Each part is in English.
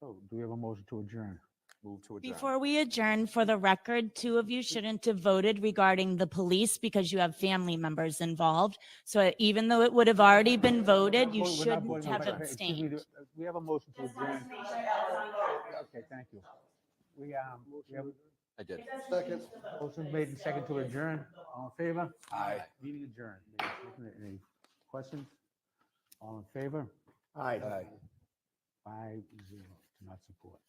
So do we have a motion to adjourn? Move to adjourn. Before we adjourn, for the record, two of you shouldn't have voted regarding the police because you have family members involved. So even though it would have already been voted, you We're not shouldn't voting on have that. Excuse me, abstained. we have a motion to adjourn. Okay, thank you. We have I did. Second. motion made and second to adjourn. All in favor? Aye. Meeting adjourned. Any questions? All in favor? Aye. 5-0, do not support.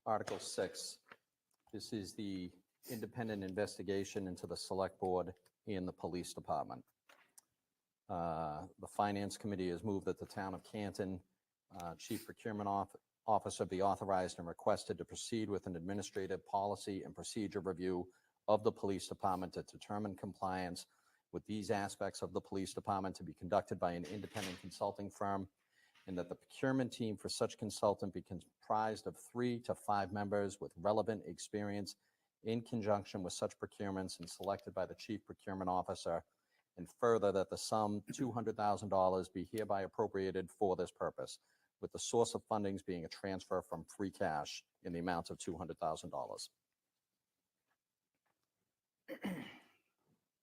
Article 6. This is the independent investigation into the Select Board and the Police Department. The Finance Committee has moved that the Town of Canton Chief Procurement Officer be authorized and requested to proceed with an administrative policy and procedure review of the Police Department to determine compliance with these aspects of the Police Department to be conducted by an independent consulting firm, and that the procurement team for such consultant be comprised of 3 to 5 members with relevant experience in conjunction with such procurements and selected by the Chief Procurement Officer, and further that the sum $200,000 be hereby appropriated for this purpose, with the source of fundings being a transfer from free cash in the amount of $200,000.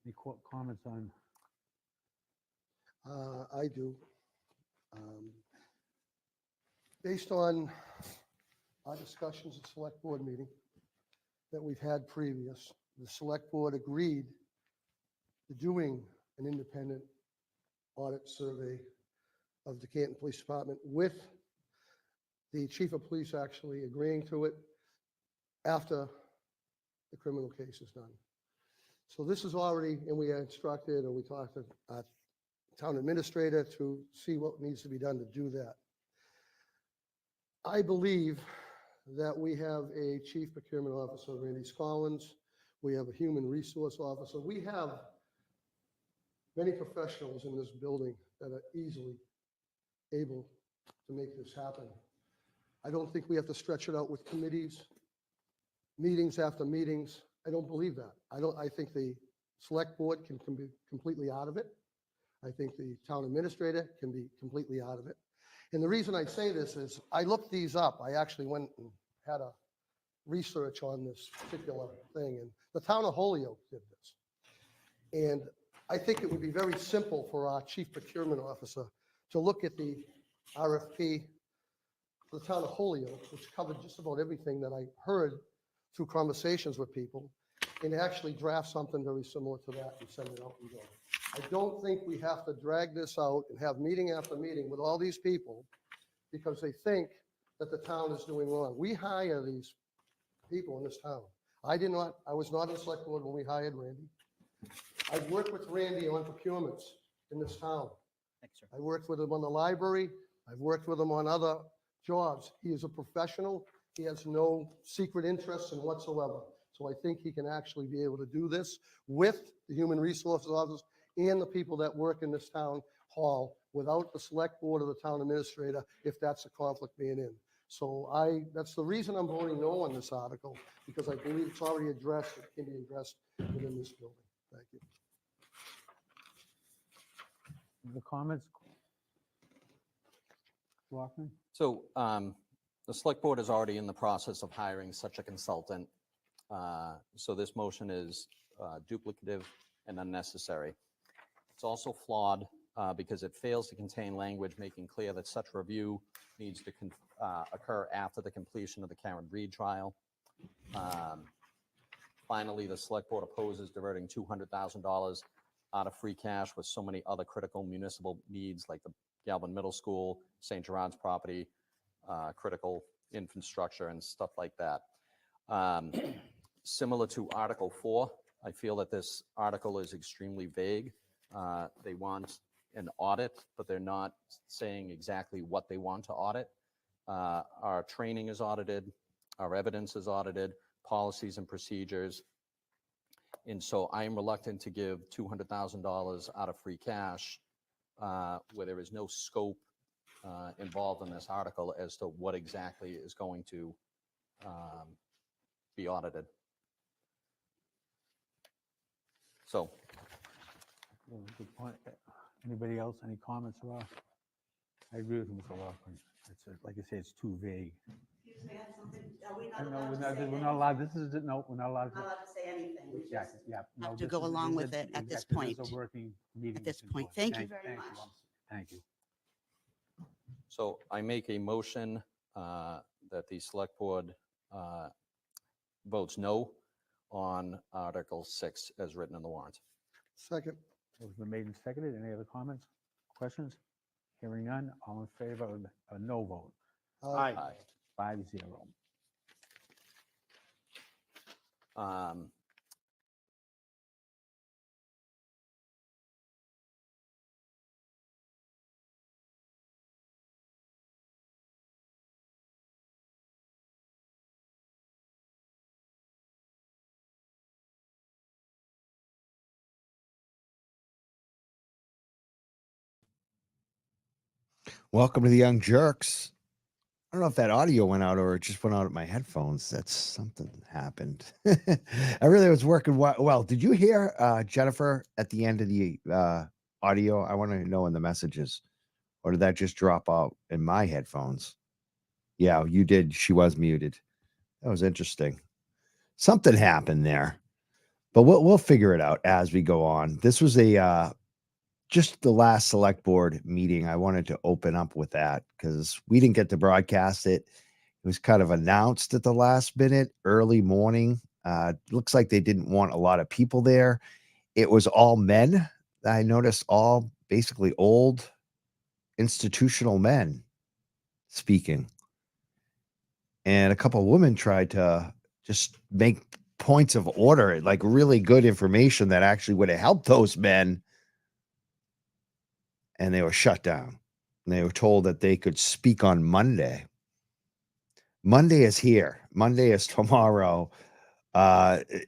Any comments on? I do. Based on our discussions at Select Board meeting that we've had previous, the Select Board agreed to doing an independent audit survey of the Canton Police Department with the Chief of Police actually agreeing to it after the criminal case is done. So this is already, and we instructed, or we talked to our town administrator to see what needs to be done to do that. I believe that we have a Chief Procurement Officer, Randy Scollins. We have a Human Resource Officer. We have many professionals in this building that are easily able to make this happen. I don't think we have to stretch it out with committees, meetings after meetings. I don't believe that. I think the Select Board can be completely out of it. I think the town administrator can be completely out of it. And the reason I say this is I looked these up. I actually went and had a research on this particular thing, and the town of Holyoke did this. And I think it would be very simple for our Chief Procurement Officer to look at the RFP for the town of Holyoke, which covered just about everything that I heard through conversations with people, and actually draft something very similar to that and send it out and go. I don't think we have to drag this out and have meeting after meeting with all these people because they think that the town is doing wrong. We hire these people in this town. I was not in Select Board when we hired Randy. I've worked with Randy on procurements in this town. Thanks, sir. I worked with him on the library. I've worked with him on other jobs. He is a professional. He has no secret interests in whatsoever. So I think he can actually be able to do this with the Human Resources Office and the people that work in this town hall without the Select Board or the town administrator, if that's a conflict being in. So that's the reason I'm voting no on this article, because I believe it's already addressed. It can be addressed within this building. Thank you. The comments? Walkman? So the Select Board is already in the process of hiring such a consultant. So this motion is duplicative and unnecessary. It's also flawed because it fails to contain language making clear that such review needs to occur after the completion of the Karen Reed trial. Finally, the Select Board opposes diverting $200,000 out of free cash with so many other critical municipal needs like the Galvin Middle School, St. Gerard's property, critical infrastructure and stuff like that. Similar to Article 4, I feel that this article is extremely vague. They want an audit, but they're not saying exactly what they want to audit. Our training is audited, our evidence is audited, policies and procedures. And so I am reluctant to give $200,000 out of free cash where there is no scope involved in this article as to what exactly is going to be audited. So, Good point. Anybody else, any comments, Ross? I agree with Mr. Laughlin. Like I say, it's too vague. Excuse me, I have something, are we I not know, allowed we're to not, say we're not anything? allowed, this is, no, we're not allowed Not to. allowed to say anything, we Yeah, just yeah. no, have to this go is- along with it at this exactly, this point. is a working meeting. At this that's in point. course. Thank you very much. Officer. Thank you. So I make a motion that the select board votes no on Article 6 as written in the warrant. Second. Motion's been made and seconded. Any other comments, questions? Hearing none, all in favor of a no vote, Aye. Aye. 5-0. Welcome to the Young Jerks. I don't know if that audio went out or it just went out of my headphones. That's something happened. I really was working well. Did you hear Jennifer at the end of the audio? I want to know in the messages, or did that just drop out in my headphones? Yeah, you did. She was muted. That was interesting. Something happened there, but we'll figure it out as we go on. This was a just the last select board meeting. I wanted to open up with that because we didn't get to broadcast it. It was kind of announced at the last minute, early morning. Looks like they didn't want a lot of people there. It was all men. I noticed all basically old institutional men speaking. And a couple of women tried to just make points of order, like really good information that actually would have helped those men. And they were shut down. And they were told that they could speak on Monday. Monday is here. Monday is tomorrow. Wow,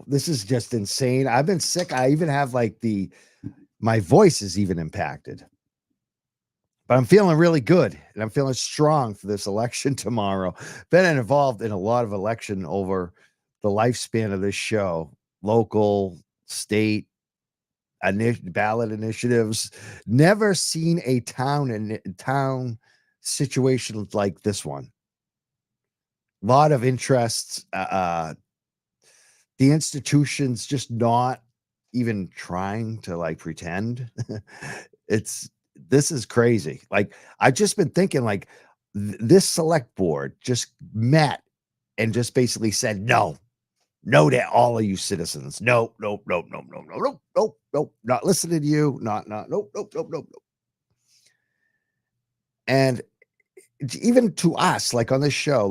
this is just insane. I've been sick. I even have my voice is even impacted. But I'm feeling really good and I'm feeling strong for this election tomorrow. Been involved in a lot of election over the lifespan of this show, local, state, ballot initiatives. Never seen a town situation like this one. A lot of interests. The institutions just not even trying to pretend. This is crazy. I've just been thinking this select board just met and just basically said no to all of you citizens. No, not listening to you. Nope. And even to us, on this show,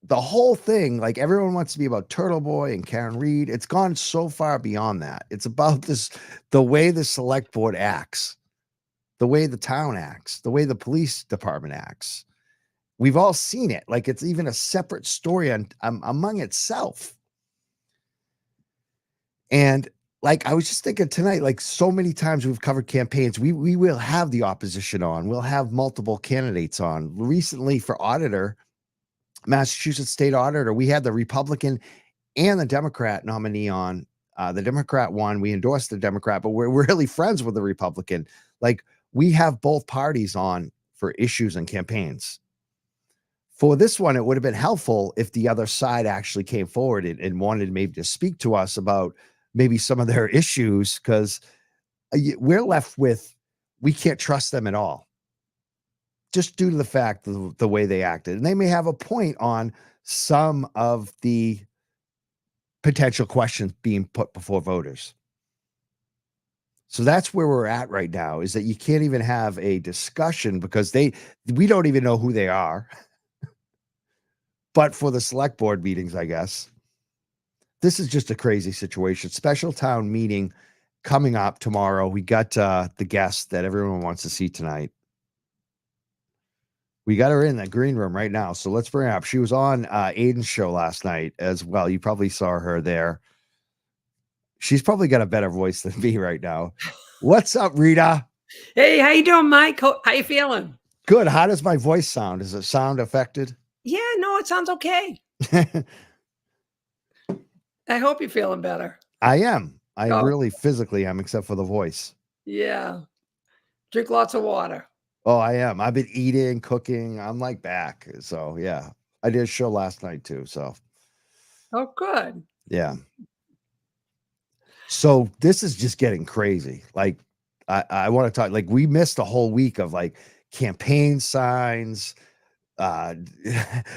the whole thing, everyone wants to be about Turtle Boy and Karen Reed. It's gone so far beyond that. It's about the way the select board acts, the way the town acts, the way the police department acts. We've all seen it. It's even a separate story among itself. And I was just thinking tonight, so many times we've covered campaigns, we will have the opposition on. We'll have multiple candidates on. Recently for auditor, Massachusetts state auditor, we had the Republican and the Democrat nominee on. The Democrat won. We endorsed the Democrat, but we're really friends with the Republican. We have both parties on for issues and campaigns. For this one, it would have been helpful if the other side actually came forward and wanted maybe to speak to us about maybe some of their issues, because we're left with, we can't trust them at all, just due to the fact of the way they acted. And they may have a point on some of the potential questions being put before voters. So that's where we're at right now, is that you can't even have a discussion because we don't even know who they are. But for the select board meetings, I guess, this is just a crazy situation. Special town meeting coming up tomorrow. We got the guest that everyone wants to see tonight. We got her in the green room right now. So let's bring her up. She was on Aiden's show last night as well. You probably saw her there. She's probably got a better voice than me right now. What's up, Rita? Hey, how you doing, Mike? How you feeling? Good. How does my voice sound? Does it sound affected? Yeah, no, it sounds okay. I hope you're feeling better. I am. I Oh. really physically am, except for the voice. Yeah. Drink lots of water. Oh, I am. I've been eating, cooking. I'm like back. So yeah, I did a show last night too. So Oh, good. yeah. So this is just getting crazy. Like I want to talk, like we missed a whole week of like campaign signs, uh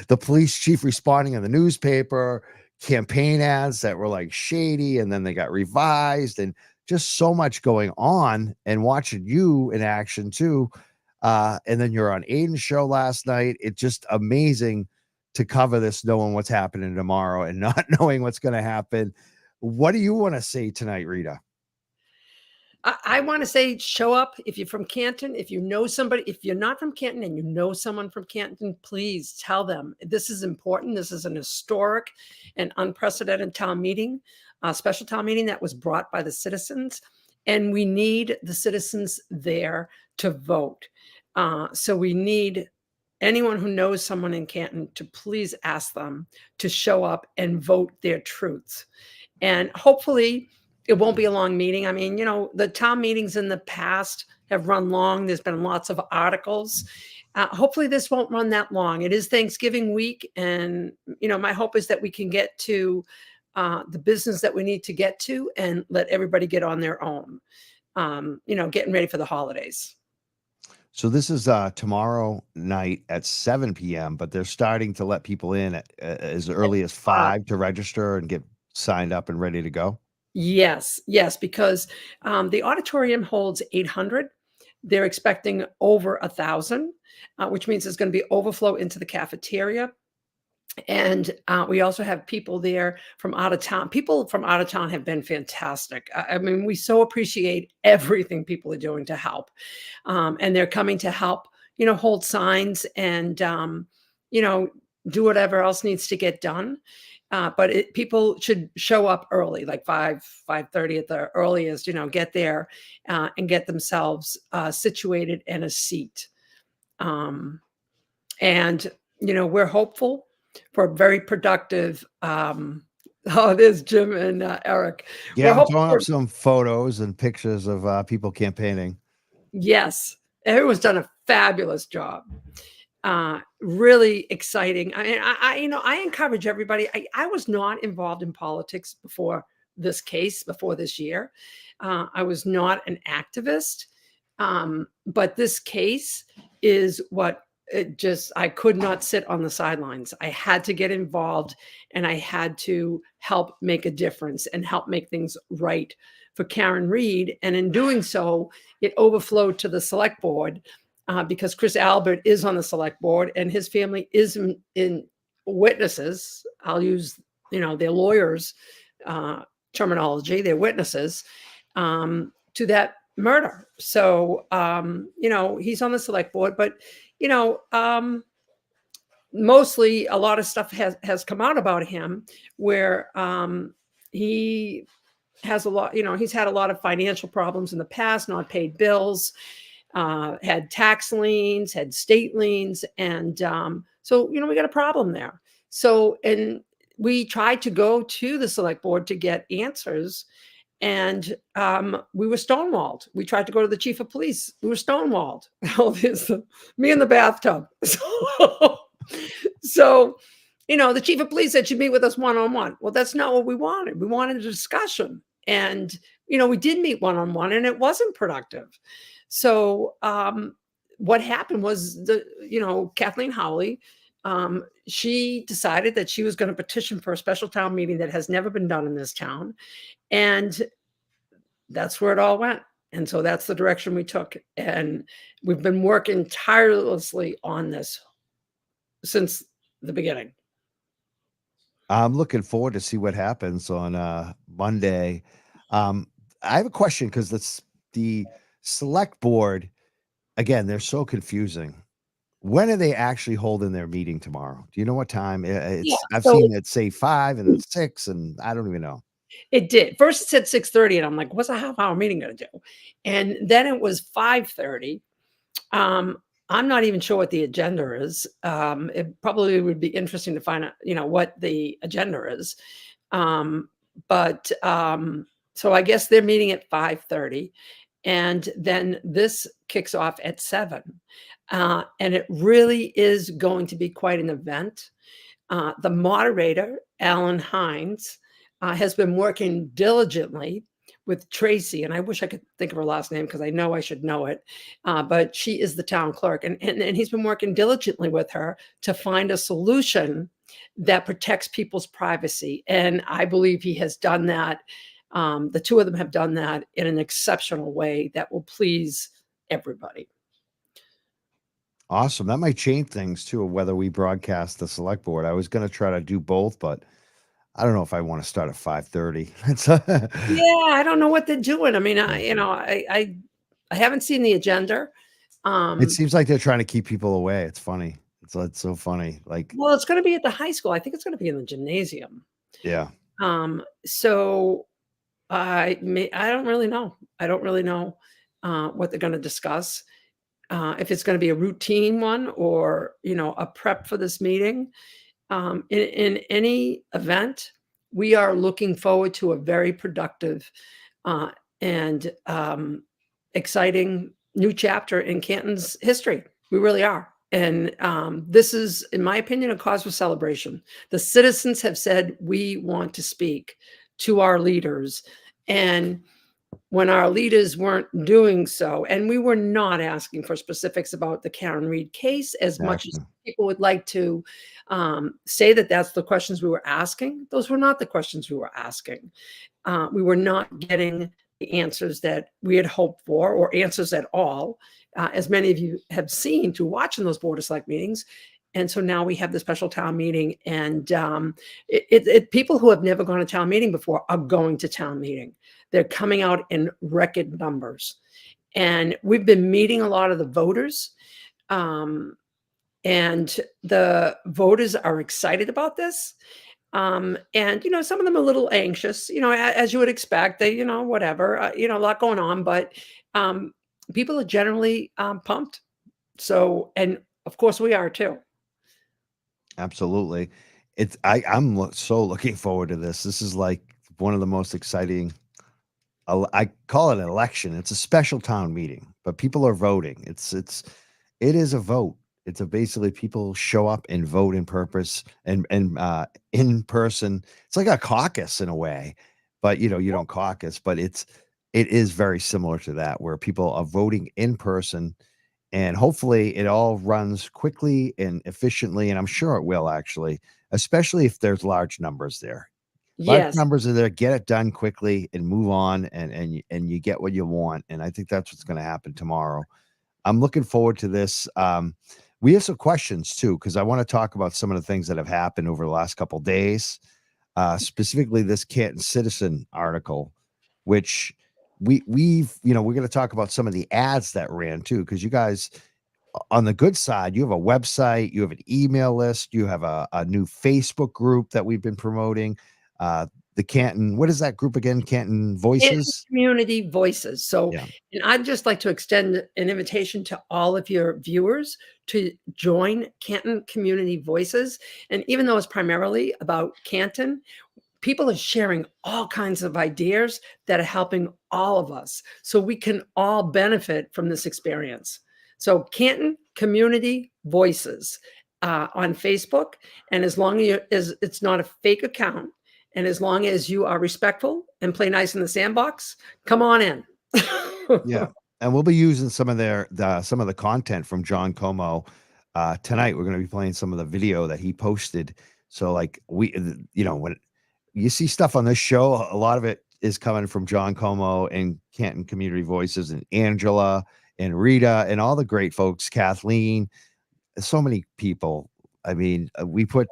the police chief responding in the newspaper, campaign ads that were like shady and then they got revised, and just so much going on, and watching you in action too. And then you're on Aiden's show last night. It's just amazing to cover this, knowing what's happening tomorrow and not knowing what's going to happen. What do you want to say tonight, Rita? I want to say, show up if you're from Canton. If you know somebody, if you're not from Canton and you know someone from Canton, please tell them this is important. This is an historic and unprecedented town meeting, a special town meeting that was brought by the citizens. And we need the citizens there to vote. So we need anyone who knows someone in Canton to please ask them to show up and vote their truths. And hopefully, it won't be a long meeting. I mean, the town meetings in the past have run long. There's been lots of articles. Hopefully this won't run that long. It is Thanksgiving week. And, my hope is that we can get to the business that we need to get to and let everybody get on their own, getting ready for the holidays. So this is tomorrow night at 7 p.m., but they're starting to let people in at, as early as 5 to register and get signed up and ready to go. Yes, because the auditorium holds 800. They're expecting over 1,000, which means there's going to be overflow into the cafeteria. And we also have people there from out of town. People from out of town have been fantastic. I mean, we so appreciate everything people are doing to help. And they're coming to help, hold signs and, do whatever else needs to get done. But people should show up early, like 5:30 at the earliest, get there and get themselves situated in a seat. And, we're hopeful for a very productive, there's Jim and Eric. Yeah, We're I'm throwing hopeful up some photos and pictures of people campaigning. Yes, everyone's done a fabulous job. Really exciting. I mean, I encourage everybody. I was not involved in politics before this case, before this year. I was not an activist, but this case is what I could not sit on the sidelines. I had to get involved and I had to help make a difference and help make things right for Karen Reed. And in doing so, it overflowed to the select board because Chris Albert is on the select board and his family is in witnesses. I'll use, their lawyers' terminology, their witnesses to that murder. So, he's on the select board, but, mostly a lot of stuff has come out about him where he has a lot, he's had a lot of financial problems in the past, not paid bills, had tax liens, had state liens. And so, we got a problem there. So, and we tried to go to the select board to get answers. And we were stonewalled. We tried to go to the chief of police. We were stonewalled. Me in the bathtub. So, the chief of police said she'd meet with us one-on-one. Well, that's not what we wanted. We wanted a discussion. And, we did meet one-on-one and it wasn't productive. So what happened was Kathleen Howley, she decided that she was going to petition for a special town meeting that has never been done in this town. And that's where it all went. And so that's the direction we took. And we've been working tirelessly on this since the beginning. I'm looking forward to see what happens on Monday. I have a question because the select board, again, they're so confusing. When are they actually holding their meeting tomorrow? Do you know what time? I've seen it say 5 and then 6, and I don't even know. It did. First it said 6:30, and I'm like, what's a half-hour meeting going to do? And then it was 5:30. I'm not even sure what the agenda is. It probably would be interesting to find out, what the agenda is. So I guess they're meeting at 5:30. And then this kicks off at 7. And it really is going to be quite an event. The moderator, Alan Hines, has been working diligently with Tracy, and I wish I could think of her last name because I know I should know it, but she is the town clerk, and he's been working diligently with her to find a solution that protects people's privacy. And I believe he has done that. The two of them have done that in an exceptional way that will please everybody. Awesome. That might change things too, of whether we broadcast the select board. I was going to try to do both, but I don't know if I want to start at 5:30. It's Yeah, I don't know what they're doing. I mean, I haven't seen the agenda. it seems like they're trying to keep people away. It's funny. It's so funny. Like, Well, it's going to be at the high school. I think it's going to be in the gymnasium. yeah. So I don't really know. I don't really know what they're going to discuss. If it's going to be a routine one or, a prep for this meeting. In any event, we are looking forward to a very productive and exciting new chapter in Canton's history. We really are. And this is, in my opinion, a cause for celebration. The citizens have said, we want to speak to our leaders. And when our leaders weren't doing so, and we were not asking for specifics about the Karen Reed case as much as Exactly. people would like to say that that's the questions we were asking. Those were not the questions we were asking. We were not getting the answers that we had hoped for, or answers at all, as many of you have seen through watching those Board of Select meetings. And so now we have the special town meeting, and people who have never gone to town meeting before are going to town meeting. They're coming out in record numbers. And we've been meeting a lot of the voters. And the voters are excited about this. And, some of them are a little anxious, as you would expect. They, whatever, a lot going on. But people are generally pumped. So, and of course we are too. Absolutely. So looking forward to this. This is like one of the most exciting. I call it an election. It's a special town meeting, but people are voting. It is a vote. It's basically people show up and vote in purpose and in person. It's like a caucus in a way, but you don't caucus, but it is very similar to that, where people are voting in person, and hopefully it all runs quickly and efficiently. And I'm sure it will, actually, especially if there's large numbers there. Large Yes. numbers are there, get it done quickly and move on, and you get what you want. And I think that's what's going to happen tomorrow. I'm looking forward to this. We have some questions too, because I want to talk about some of the things that have happened over the last couple of days, specifically this Canton Citizen article, which we're going to talk about some of the ads that ran too, because you guys, on the good side, you have a website, you have an email list, you have a new Facebook group that we've been promoting. The Canton, what is that group again? Canton Voices? Community Voices. So, Yeah. and I'd just like to extend an invitation to all of your viewers to join Canton Community Voices. And even though it's primarily about Canton, people are sharing all kinds of ideas that are helping all of us, so we can all benefit from this experience. So Canton Community Voices on Facebook. And as long as it's not a fake account, and as long as you are respectful and play nice in the sandbox, come on in. Yeah. And we'll be using some of the content from John Como. Tonight, we're going to be playing some of the video that he posted. So like when you see stuff on this show, a lot of it is coming from John Como and Canton Community Voices, and Angela and Rita and all the great folks, Kathleen, so many people. I mean, we put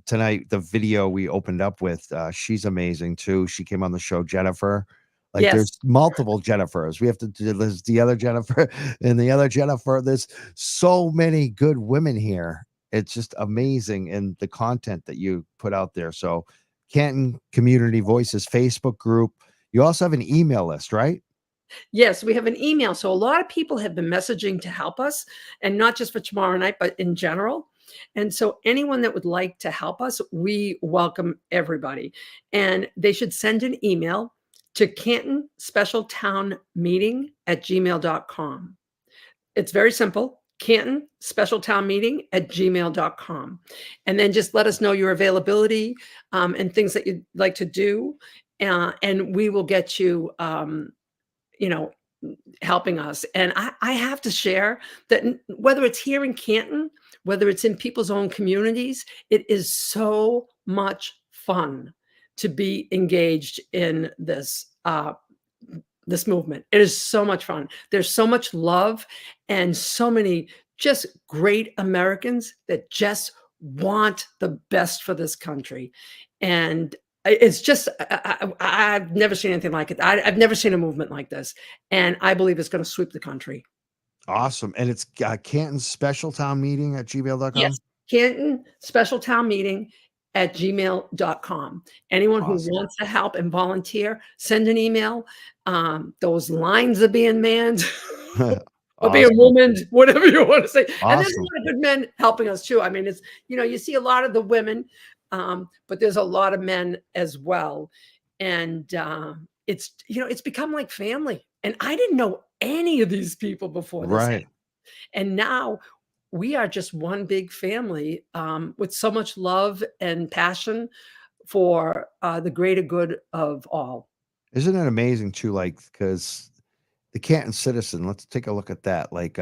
tonight the video we opened up with. She's amazing too. She came on the show, Jennifer. Like Yes. there's multiple Jennifers. We have to do there's the other Jennifer and the other Jennifer. There's so many good women here. It's just amazing, and the content that you put out there. So Canton Community Voices Facebook group. You also have an email list, right? Yes, we have an email. So a lot of people have been messaging to help us, and not just for tomorrow night, but in general. And so anyone that would like to help us, we welcome everybody. And they should send an email to Canton Special Town Meeting at gmail.com. It's very simple. Canton Special Town Meeting at gmail.com. And then just let us know your availability and things that you'd like to do. And we will get you, you know, helping us. And I have to share that whether it's here in Canton, whether it's in people's own communities, it is so much fun to be engaged in this this movement. It is so much fun. There's so much love and so many just great Americans that just want the best for this country. And it's just, I've never seen anything like it. I've never seen a movement like this. And I believe it's going to sweep the country. Awesome. And it's Canton Special Town Meeting at gmail.com. Yes. Canton Special Town Meeting at gmail.com. Anyone who Awesome. wants to help and volunteer, send an email. Those lines are being manned. Or being Awesome. woman, whatever you want to say. And there's a Awesome. lot of good men helping us too. I mean, it's, you know, you see a lot of the women, but there's a lot of men as well. And it's, you know, it's become like family. And I didn't know any of these people before this. Right. And now we are just one big family with so much love and passion for the greater good of all. Isn't it amazing too? Like, because the Canton Citizen, let's take a look at that. Like,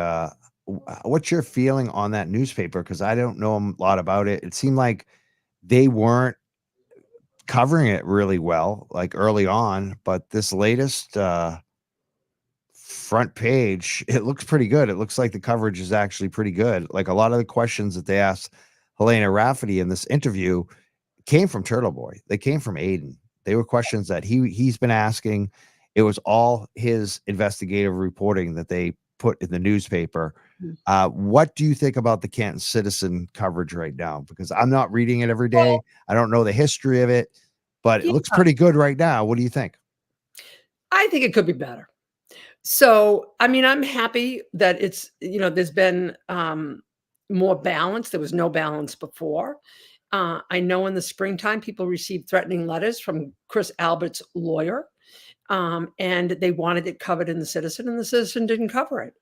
what's your feeling on that newspaper? Because I don't know a lot about it. It seemed like they weren't covering it really well, like early on, but this latest front page, it looks pretty good. It looks like the coverage is actually pretty good. Like a lot of the questions that they asked Helena Rafferty in this interview came from Turtle Boy. They came from Aiden. They were questions that he's been asking. It was all his investigative reporting that they put in the newspaper. What do you think about the Canton Citizen coverage right now? Because I'm not reading it every day. I don't know the history of it, but it looks pretty good right now. What do you think? I think it could be better. So, I mean, I'm happy that it's, you know, there's been more balance. There was no balance before. I know in the springtime, people received threatening letters from Chris Albert's lawyer. And they wanted it covered in the Citizen, and the Citizen didn't cover it.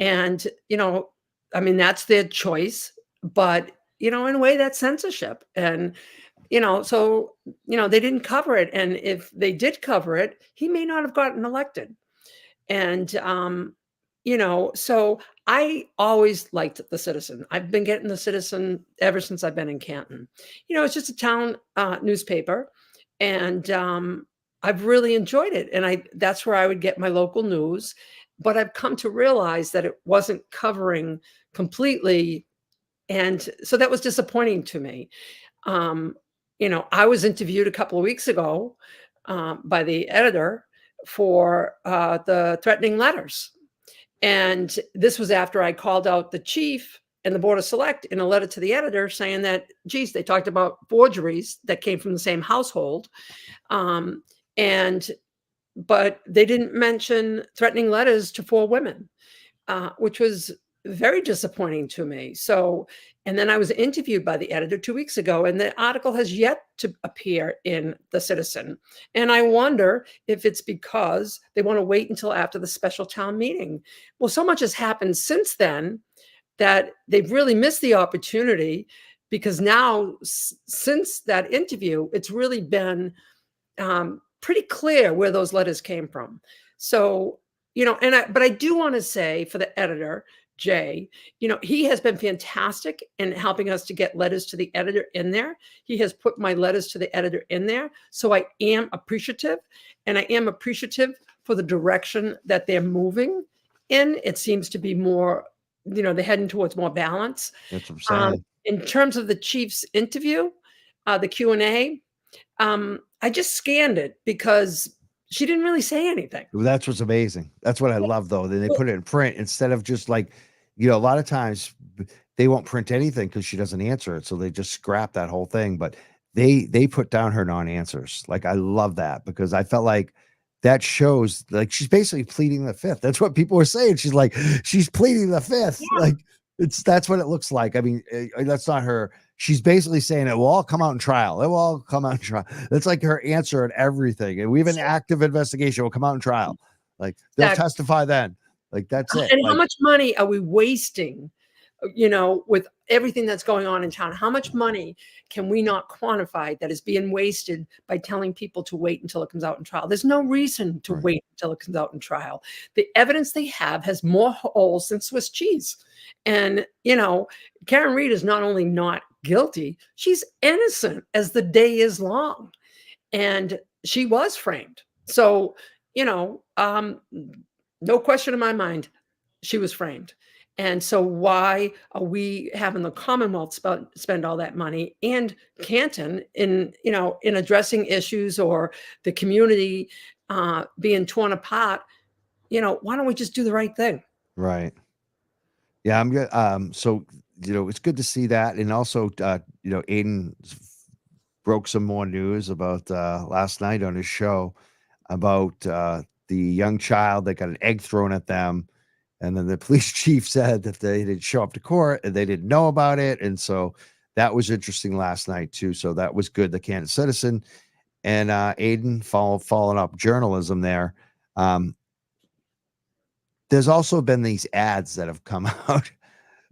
And, you know, I mean, that's their choice, but, you know, in a way that's censorship. And, you know, so, you know, they didn't cover it. And if they did cover it, he may not have gotten elected. And, you know, so I always liked the Citizen. I've been getting the Citizen ever since I've been in Canton. You know, it's just a town newspaper. And, I've really enjoyed it. And that's where I would get my local news. But I've come to realize that it wasn't covering completely. And so that was disappointing to me. You know, I was interviewed a couple of weeks ago by the editor for the threatening letters. And this was after I called out the chief and the Board of Select in a letter to the editor saying that, geez, they talked about forgeries that came from the same household. But they didn't mention threatening letters to 4 women, which was very disappointing to me. So, and then I was interviewed by the editor 2 weeks ago, and the article has yet to appear in the Citizen. And I wonder if it's because they want to wait until after the special town meeting. Well, so much has happened since then that they've really missed the opportunity, because now, since that interview, it's really been pretty clear where those letters came from. So, you know, but I do want to say for the editor, Jay, you know, he has been fantastic in helping us to get letters to the editor in there. He has put my letters to the editor in there. So I am appreciative, and I am appreciative for the direction that they're moving in. It seems to be more, you know, they're heading towards more balance. That's what I'm saying. In terms of the chief's interview, the Q&A, I just scanned it because she didn't really say anything. That's what's amazing. That's what I love, though. Then they put it in print instead of just like, you know, a lot of times they won't print anything because she doesn't answer it. So they just scrap that whole thing. But they put down her non-answers. Like, I love that, because I felt like that shows like she's basically pleading the fifth. That's what people were saying. She's like, she's pleading the fifth. Yeah. Like, that's what it looks like. I mean, that's not her. she's basically saying it will all come out in trial. It will all come out in trial. That's like her answer at everything. And we have an active investigation. Will come out in trial. Like they'll Exactly. testify then. Like that's it. And how Like, much money are we wasting, with everything that's going on in town? How much money can we not quantify that is being wasted by telling people to wait until it comes out in trial? There's no reason to Right. wait until it comes out in trial. The evidence they have has more holes than Swiss cheese. And, Karen Reed is not only not guilty, she's innocent as the day is long. And she was framed. So, no question in my mind, she was framed. And so why are we having the Commonwealth spend all that money and Canton in addressing issues or the community being torn apart? Why don't we just do the right thing? right. Yeah, I'm good. So, it's good to see that. And also, Aiden broke some more news about last night on his show about the young child that got an egg thrown at them. And then the police chief said that they didn't show up to court and they didn't know about it. And so that was interesting last night too. So that was good. The Canton Citizen and Aiden following up journalism there. There's also been these ads that have come out.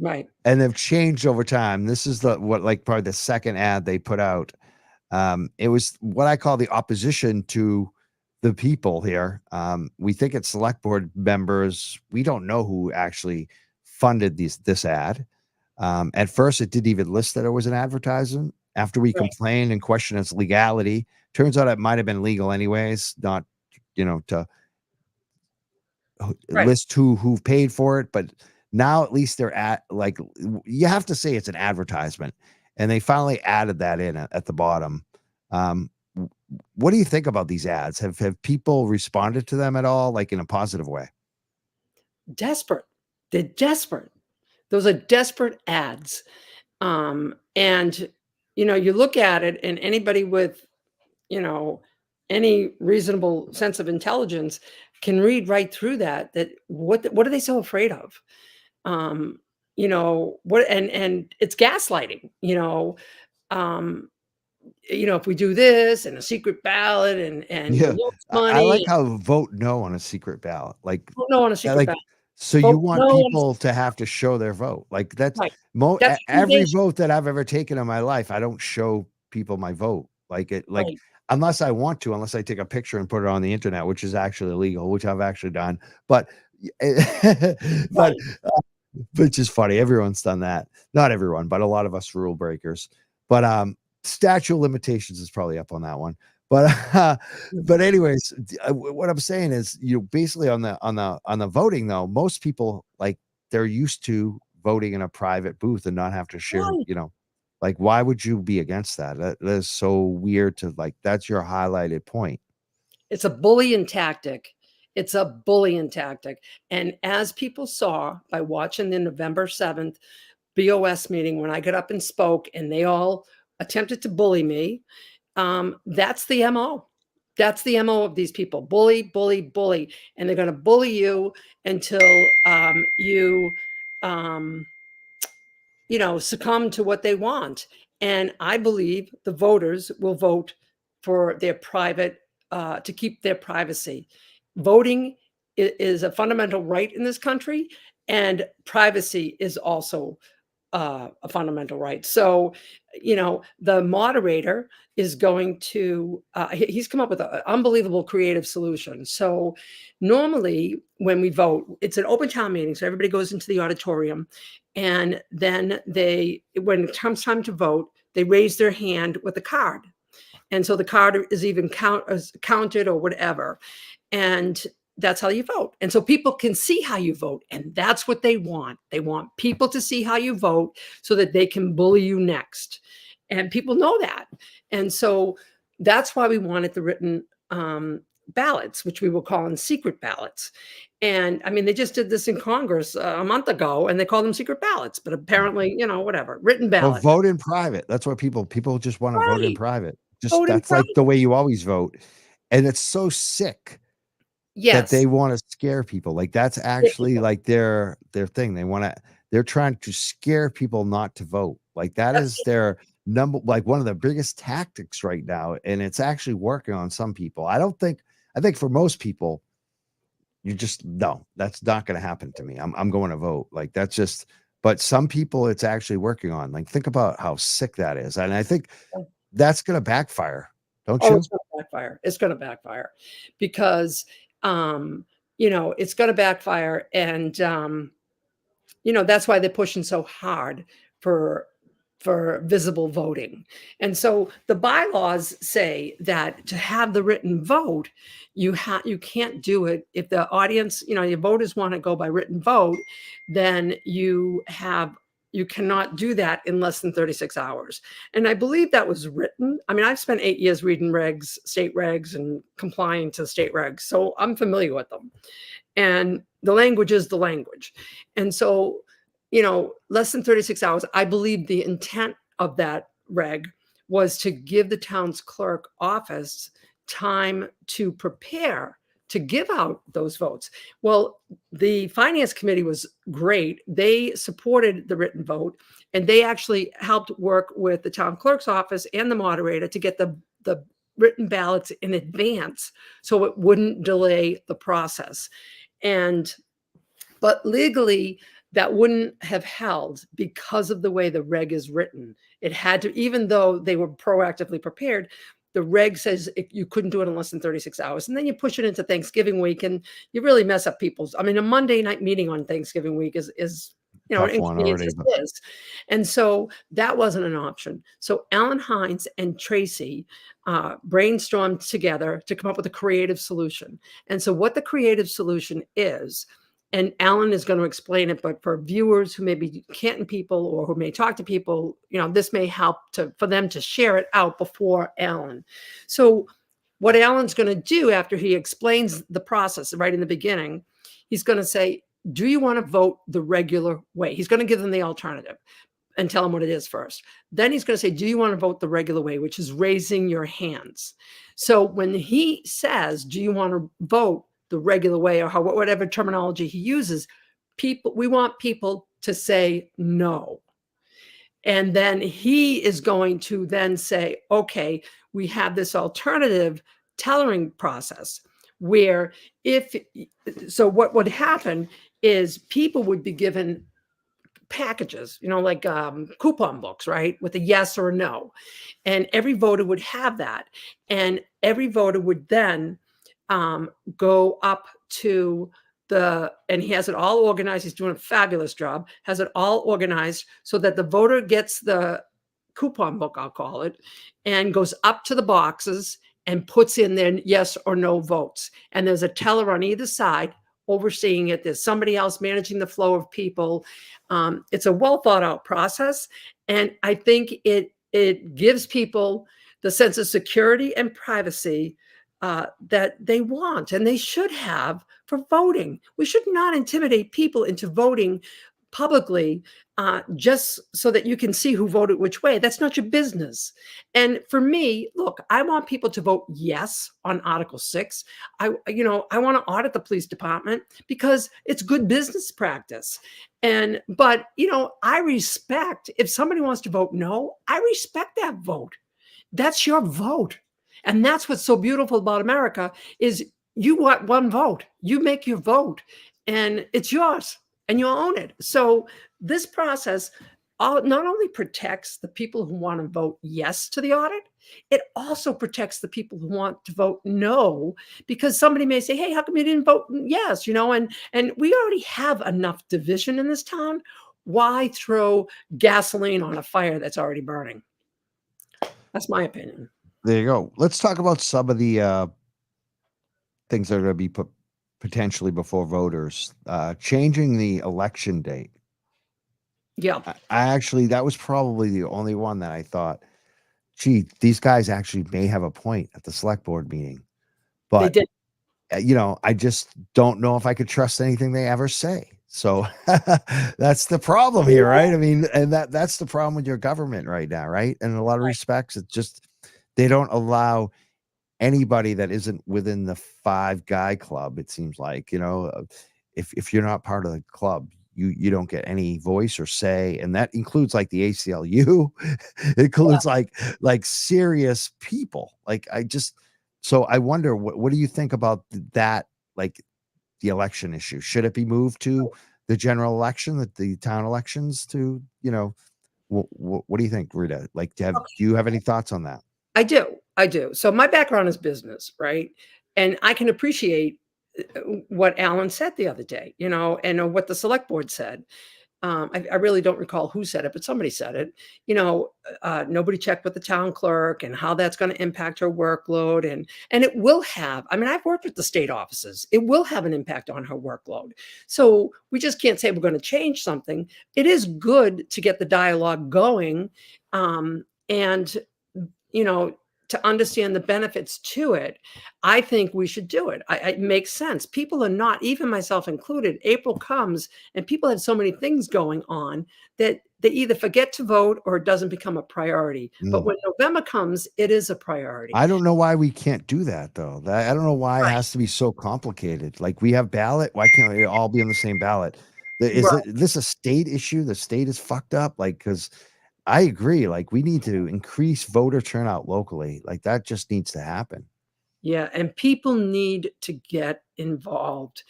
Right. And they've changed over time. This is probably the second ad they put out. It was what I call the opposition to the people here. We think it's select board members. We don't know who actually funded this ad. At first, it didn't even list that it was an advertisement. After we complained and questioned its legality, turns out it might have been legal anyways, not, to list who paid for it. But now at least they're at you have to say it's an advertisement, and they finally added that in at the bottom. What do you think about these ads? Have people responded to them at all, like in a positive way? Desperate. They're desperate. Those are desperate ads. And, you look at it, and anybody with, any reasonable sense of intelligence can read right through that what are they so afraid of? And it's gaslighting, if we do this and a secret ballot and Yeah, I like money, how vote no on a secret ballot. Like, vote no on a secret like, ballot. so Vote you want no on a people to have to show their vote. Like that's Right. That's every intimidation. vote that I've ever taken in my life. I don't show people my vote. Right. Unless I want to, unless I take a picture and put it on the internet, which is actually illegal, which I've actually done. But, but, which is funny. Everyone's done that. Not everyone, but a lot of us rule breakers. But statute of limitations is probably up on that one. But anyways, what I'm saying is, basically on the voting though, most people they're used to voting in a private booth and not have to share. Right. Why would you be against that? That is so weird to that's your highlighted point. It's a bullying tactic. It's a bullying tactic. And as people saw by watching the November 7th BOS meeting, when I got up and spoke and they all attempted to bully me, that's the MO. That's the MO of these people. Bully, bully, bully. And they're going to bully you until you succumb to what they want. And I believe the voters will vote for their private, to keep their privacy. Voting is a fundamental right in this country, and privacy is also a fundamental right. So, the moderator is going to, he's come up with an unbelievable creative solution. So normally when we vote, it's an open town meeting. So everybody goes into the auditorium, and then when it comes time to vote, they raise their hand with a card. And so the card is even counted or whatever. And that's how you vote. And so people can see how you vote. And that's what they want. They want people to see how you vote so that they can bully you next. And people know that. And so that's why we wanted the written ballots, which we will call in secret ballots. And I mean, they just did this in Congress a month ago, and they call them secret ballots. But apparently, whatever, written Well, ballot. vote in private. That's what people just want to vote in Right. private. Vote in That's like private. the way you always vote. And it's so sick that Yes. they want to scare people. That's actually their thing. They're trying to scare people not to vote. Like that is their like one of the biggest tactics right now. And it's actually working on some people. I think for most people, you just, no, that's not going to happen to me. I'm going to vote. Like that's just, but some people it's actually working on. Like think about how sick that is. And I think that's going to backfire. Don't Oh, you? it's going to backfire. It's going to backfire because, it's going to backfire. And, that's why they're pushing so hard for visible voting. And so the bylaws say that to have the written vote, you can't do it if the audience, your voters want to go by written vote, then you cannot do that in less than 36 hours. And I believe that was written. I mean, I've spent 8 years reading state regs and complying to state regs. So I'm familiar with them. And the language is the language. And so, less than 36 hours, I believe the intent of that reg was to give the town's clerk office time to prepare to give out those votes. Well, the finance committee was great. They supported the written vote, and they actually helped work with the town clerk's office and the moderator to get the written ballots in advance so it wouldn't delay the process. But legally, that wouldn't have held because of the way the reg is written. It had to, even though they were proactively prepared, the reg says you couldn't do it in less than 36 hours. And then you push it into Thanksgiving week and you really mess up a Monday night meeting on Thanksgiving week is an Tough one inconvenience already, as but- it is. And so that wasn't an option. So Alan Hines and Tracy brainstormed together to come up with a creative solution. And so what the creative solution is, and Alan is going to explain it, but for viewers who may be Canton people or who may talk to people, this may help for them to share it out before Alan. So what Alan's going to do after he explains the process right in the beginning, he's going to say, do you want to vote the regular way? He's going to give them the alternative and tell them what it is first. Then he's going to say, do you want to vote the regular way, which is raising your hands? So when he says, do you want to vote the regular way, or whatever terminology he uses, we want people to say no. And then he is going to then say, okay, we have this alternative tellering process where what would happen is people would be given packages, like coupon books, right? With a yes or a no. And every voter would have that. And every voter would then go up to and he has it all organized. He's doing a fabulous job, has it all organized so that the voter gets the coupon book, I'll call it, and goes up to the boxes and puts in their yes or no votes. And there's a teller on either side overseeing it. There's somebody else managing the flow of people. It's a well thought out process. And I think it gives people the sense of security and privacy that they want and they should have for voting. We should not intimidate people into voting publicly just so that you can see who voted which way. That's not your business. And for me, look, I want people to vote yes on Article 6. I want to audit the police department because it's good business practice. But I respect if somebody wants to vote no, I respect that vote. That's your vote. And that's what's so beautiful about America is you want one vote. You make your vote and it's yours and you own it. So this process not only protects the people who want to vote yes to the audit, it also protects the people who want to vote no, because somebody may say, hey, how come you didn't vote yes? And we already have enough division in this town. Why throw gasoline on a fire that's already burning? That's my opinion. There you go. Let's talk about some of the things that are going to be put potentially before voters. Changing the election date. Yeah. I actually, that was probably the only one that I thought, gee, these guys actually may have a point at the select board meeting. But, They did. I just don't know if I could trust anything they ever say. So that's the problem here, right? I mean, and that's the problem with your government right now, right? And in a lot of respects, it's just, they don't allow anybody that isn't within the 5-guy club. It seems like, if you're not part of the club, you don't get any voice or say, and that includes like the ACLU. It includes like serious people. Like so I wonder what do you think about that? Like the election issue, should it be moved to the general election, the town elections? To what do you think, Rita? Like, do you have any thoughts on that? I do. I do. So my background is business, right? And I can appreciate what Alan said the other day, and what the select board said. I really don't recall who said it, but somebody said it. Nobody checked with the town clerk and how that's going to impact her workload, and it will have. I mean, I've worked with the state offices. It will have an impact on her workload. So we just can't say we're going to change something. It is good to get the dialogue going, and to understand the benefits to it. I think we should do it. It makes sense. People are not, even myself included, April comes and people have so many things going on that they either forget to vote or it doesn't become a priority. But when November comes, it is a priority. I don't know why we can't do that though. I don't know why it has to be so complicated. Like, we have ballot. Why can't it all be on the same ballot? Is this a state issue? The state is fucked up. Like, because I agree. Like, we need to increase voter turnout locally. Like, that just needs to happen. Yeah, and people need to get involved.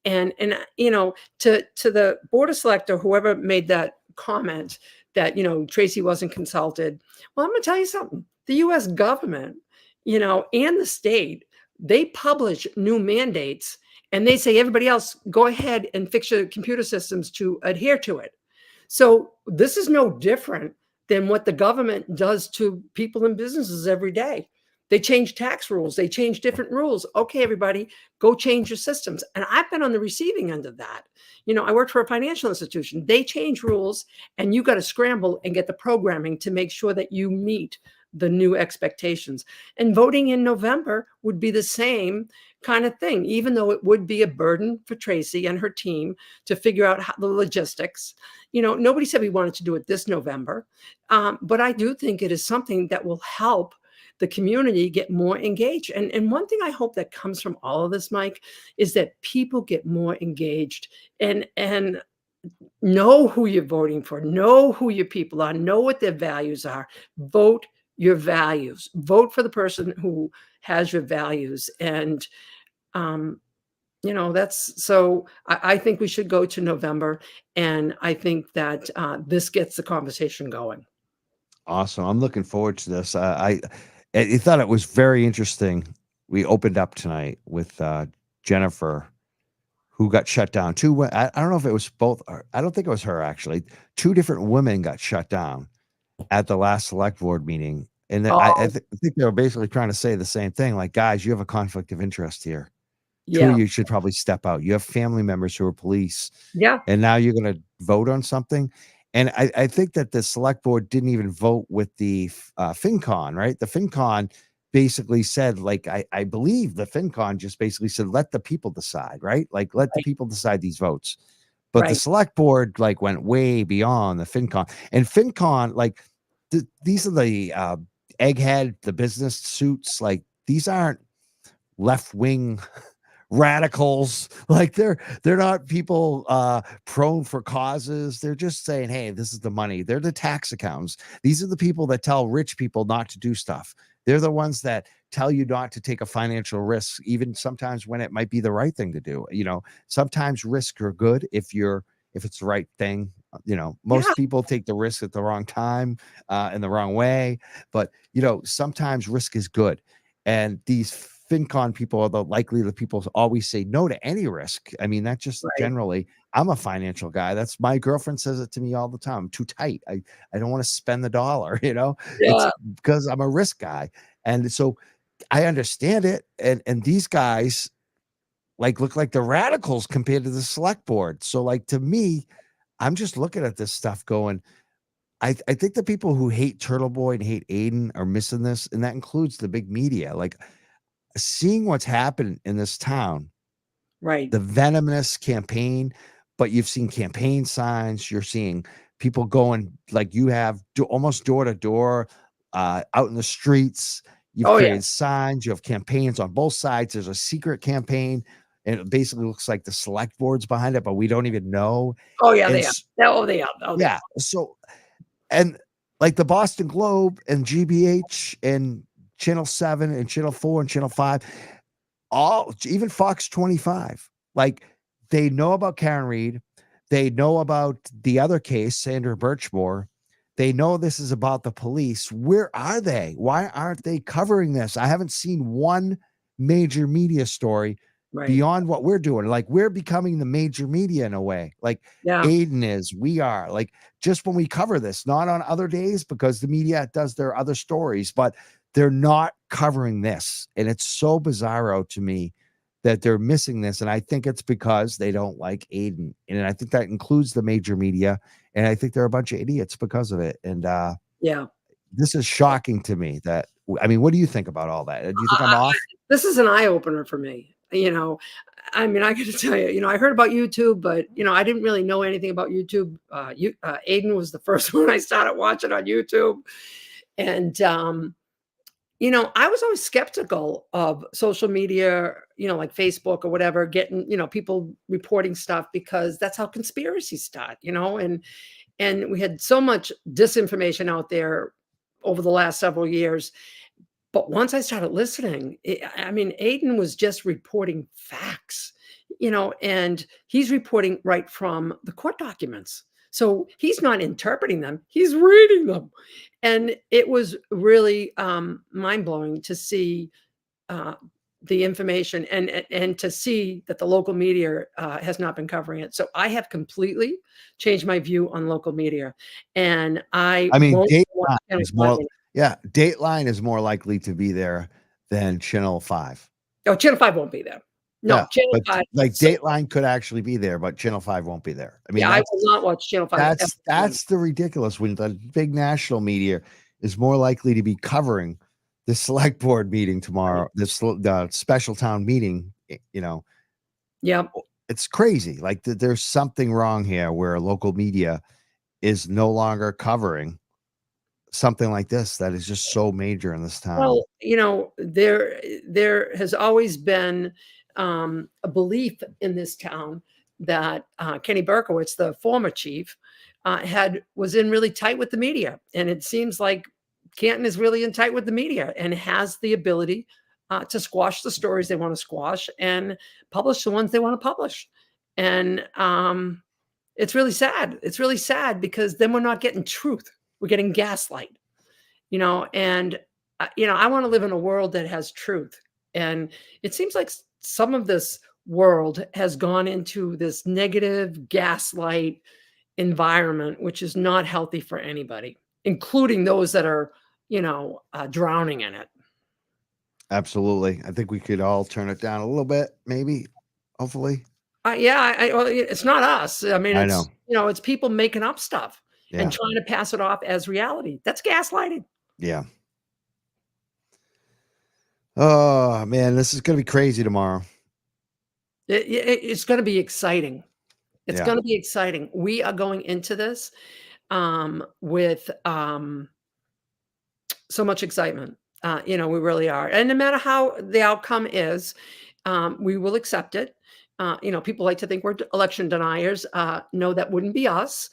And to the board of select or whoever made that comment that Tracy wasn't consulted. Well, I'm going to tell you something. The U.S. government, and the state, they publish new mandates, and they say everybody else go ahead and fix your computer systems to adhere to it. So this is no different than what the government does to people and businesses every day. They change tax rules. They change different rules. Okay, everybody, go change your systems. And I've been on the receiving end of that. I worked for a financial institution. They change rules, and you got to scramble and get the programming to make sure that you meet the new expectations. And voting in November would be the same kind of thing, even though it would be a burden for Tracy and her team to figure out the logistics. Nobody said we wanted to do it this November, but I do think it is something that will help the community get more engaged. And one thing I hope that comes from all of this, Mike, is that people get more engaged and know who you're voting for, know who your people are, know what their values are. Vote your values. Vote for the person who has your values. And that's so I think we should go to November, and I think that this gets the conversation going. Awesome. I'm looking forward to this. I thought it was very interesting. We opened up tonight with Jennifer, who got shut down. I don't know if it was both. I don't think it was her, actually. Two different women got shut down at the last select board meeting. And I think they were basically trying to say the same thing. Like, guys, you have a conflict of interest here. Two Yeah. of you should probably step out. You have family members who are police. Yeah. And now you're going to vote on something. And I think that the select board didn't even vote with the FinCon, right? The FinCon basically said, like, I believe the FinCon just basically said, let the people decide, right? Like, let the people decide these votes. But the select board, like, went way beyond the FinCon. And FinCon, like, these are the egghead, the business suits. Like, these aren't left-wing radicals. Like, they're not people prone for causes. They're just saying, hey, this is the money. They're the tax accountants. These are the people that tell rich people not to do stuff. They're the ones that tell you not to take a financial risk, even sometimes when it might be the right thing to do. Sometimes risks are good if it's the right thing. Most people take the risk at the wrong time, in the wrong way, but sometimes risk is good. And these FinCon people are the people always say no to any risk. I mean, that's just generally, I'm a financial guy. That's my girlfriend says it to me all the time. I'm too tight. I don't want to spend the dollar, It's because I'm a risk guy. And so I understand it. And these guys look like the radicals compared to the select board. So to me, I'm just looking at this stuff going, I think the people who hate Turtle Boy and hate Aiden are missing this. And that includes the big media. Seeing what's happened in this town, the venomous campaign, but you've seen campaign signs, you're seeing people going you have almost door to door out in the streets. You've created signs, you have campaigns on both sides. There's a secret campaign. and it basically looks like the select board's behind it, but we don't even know. Oh yeah, And they are. Oh, they are. Oh, they are. yeah. So, and like the Boston Globe and GBH and Channel 7 and Channel 4 and Channel 5, all, even Fox 25, like they know about Karen Reed. They know about the other case, Sandra Birchmore. They know this is about the police. Where are they? Why aren't they covering this? I haven't seen one major media story Right. beyond what we're doing. Like we're becoming the major media in a way. Like Yeah. Aiden is, we are, like, just when we cover this, not on other days because the media does their other stories, but they're not covering this. And it's so bizarro to me that they're missing this. And I think it's because they don't like Aiden. And I think that includes the major media. And I think they're a bunch of idiots because of it. And Yeah. this is shocking to me that, I mean, what do you think about all that? Do you think I'm off? This is an eye opener for me. I mean, I got to tell you, I heard about YouTube, but I didn't really know anything about YouTube. Aiden was the first one I started watching on YouTube, and I was always skeptical of social media, like Facebook or whatever, getting people reporting stuff because that's how conspiracies start, and we had so much disinformation out there over the last several years. But once I started listening, I mean, Aiden was just reporting facts, and he's reporting right from the court documents. So he's not interpreting them, he's reading them. And it was really mind blowing to see the information and to see that the local media has not been covering it. So I have completely changed my view on local media. And I mean, won't watch Dateline Channel is more, 5. yeah, Dateline is more likely to be there than Channel 5. Oh, Channel 5 won't be there. No, Yeah, Channel but 5. like So, Dateline could actually be there, but Channel 5 won't be there. I mean, yeah, I will not watch Channel 5. ever again. that's the ridiculous when the big national media is more likely to be covering the select board meeting tomorrow, the special town meeting. Yeah. It's crazy. Like there's something wrong here where local media is no longer covering something like this that is just so major in this town. Well, there has always been a belief in this town that Kenny Berkowitz, the former chief, was in really tight with the media, and it seems like Canton is really in tight with the media and has the ability to squash the stories they want to squash and publish the ones they want to publish. And it's really sad. It's really sad because then we're not getting truth. We're getting gaslight. And I want to live in a world that has truth. And it seems like some of this world has gone into this negative gaslight environment, which is not healthy for anybody, including those that are, drowning in it. Absolutely. I think we could all turn it down a little bit, maybe, hopefully. Yeah, well, it's not us. I mean, I it's, know. it's people making up stuff Yeah. and trying to pass it off as reality. That's gaslighting. Yeah. Oh man, this is gonna be crazy tomorrow. It's going to be exciting. It's Yeah. going to be exciting. We are going into this with so much excitement. We really are. And no matter how the outcome is, we will accept it. People like to think we're election deniers. No, that wouldn't be us.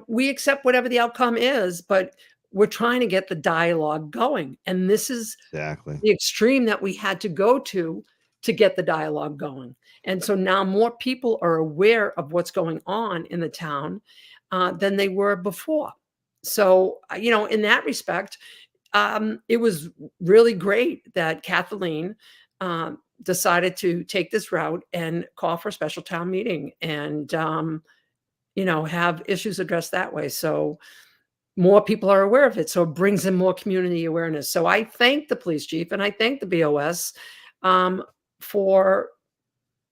We accept whatever the outcome is, but we're trying to get the dialogue going. And this is Exactly. the extreme that we had to go to get the dialogue going. And so now more people are aware of what's going on in the town than they were before. So, in that respect, it was really great that Kathleen decided to take this route and call for a special town meeting and, have issues addressed that way. So more people are aware of it. So it brings in more community awareness. So I thank the police chief and I thank the BOS for,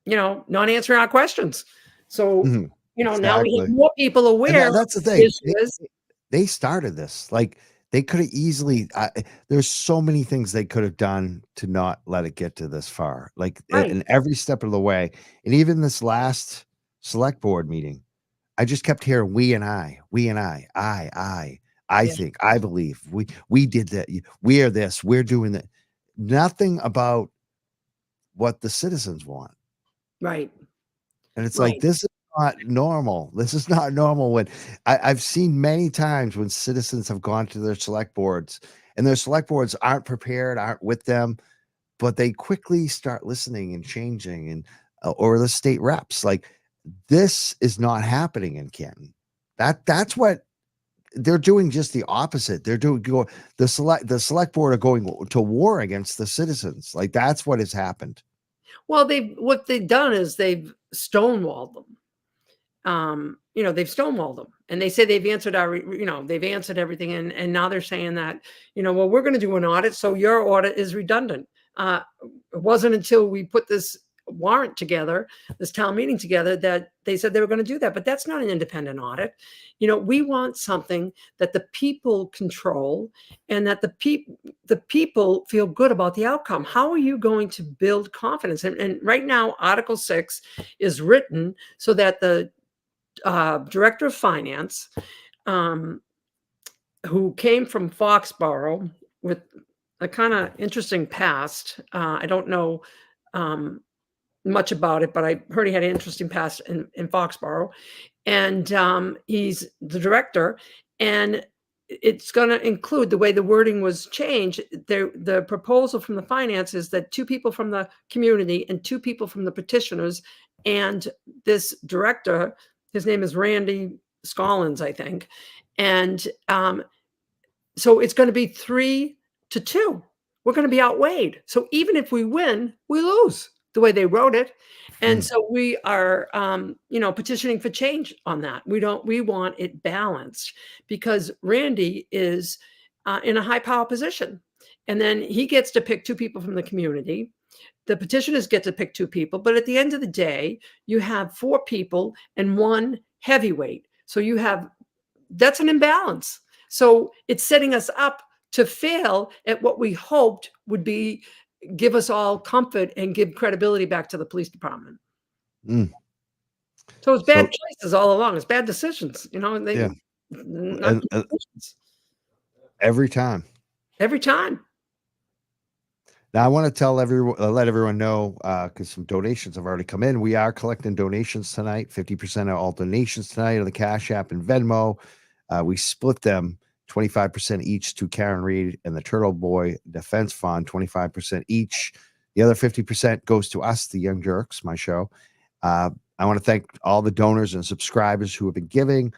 not answering our questions. So, Mhm. now we have Exactly. more people And aware. that's the thing. Issues. They started this. Like they could have easily. There's so many things they could have done to not let it get to this far. Like Right. in every step of the way, and even this last select board meeting, I just kept hearing we and I, I Yeah. think, I believe, we did that. We are this. We're doing that. Nothing about what the citizens want. Right. And it's like, Right. this is not normal. This is not normal. When I've seen many times when citizens have gone to their select boards and their select boards aren't prepared, aren't with them, but they quickly start listening and changing, and or the state reps. Like, this is not happening in Canton. That's what they're doing, just the opposite. They're doing the select board are going to war against the citizens. Like, that's what has happened. Well, what they've done is they've stonewalled them. They've stonewalled them, and they say they've answered they've answered everything, and now they're saying that, well, we're going to do an audit, so your audit is redundant. It wasn't until we put this warrant together, this town meeting together, that they said they were going to do that. But that's not an independent audit. We want something that the people control, and that the people feel good about the outcome. How are you going to build confidence? And right now, Article 6 is written so that the director of finance, who came from Foxborough with a kind of interesting past. I don't know much about it, but I heard he had an interesting past in Foxborough. And he's the director. And it's going to include, the way the wording was changed, the proposal from the finance is that 2 people from the community and 2 people from the petitioners, and this director, his name is Randy Scollins, I think. And so it's going to be 3-2. We're going to be outweighed. So even if we win, we lose, the way they wrote it. And so we are, petitioning for change on that. We want it balanced, because Randy is in a high power position. And then he gets to pick 2 people from the community. The petitioners get to pick 2 people. But at the end of the day, you have 4 people and 1 heavyweight. So that's an imbalance. So it's setting us up to fail at what we hoped would give us all comfort and give credibility back to the police department. So it's bad choices all along. It's bad decisions, Yeah. not good decisions. Every time. Every time. Now, I want to let everyone know, because some donations have already come in. We are collecting donations tonight. 50% of all donations tonight on the Cash App and Venmo. We split them 25% each to Karen Reed and the Turtle Boy Defense Fund, 25% each. The other 50% goes to us, the Young Jerks, my show. I want to thank all the donors and subscribers who have been giving.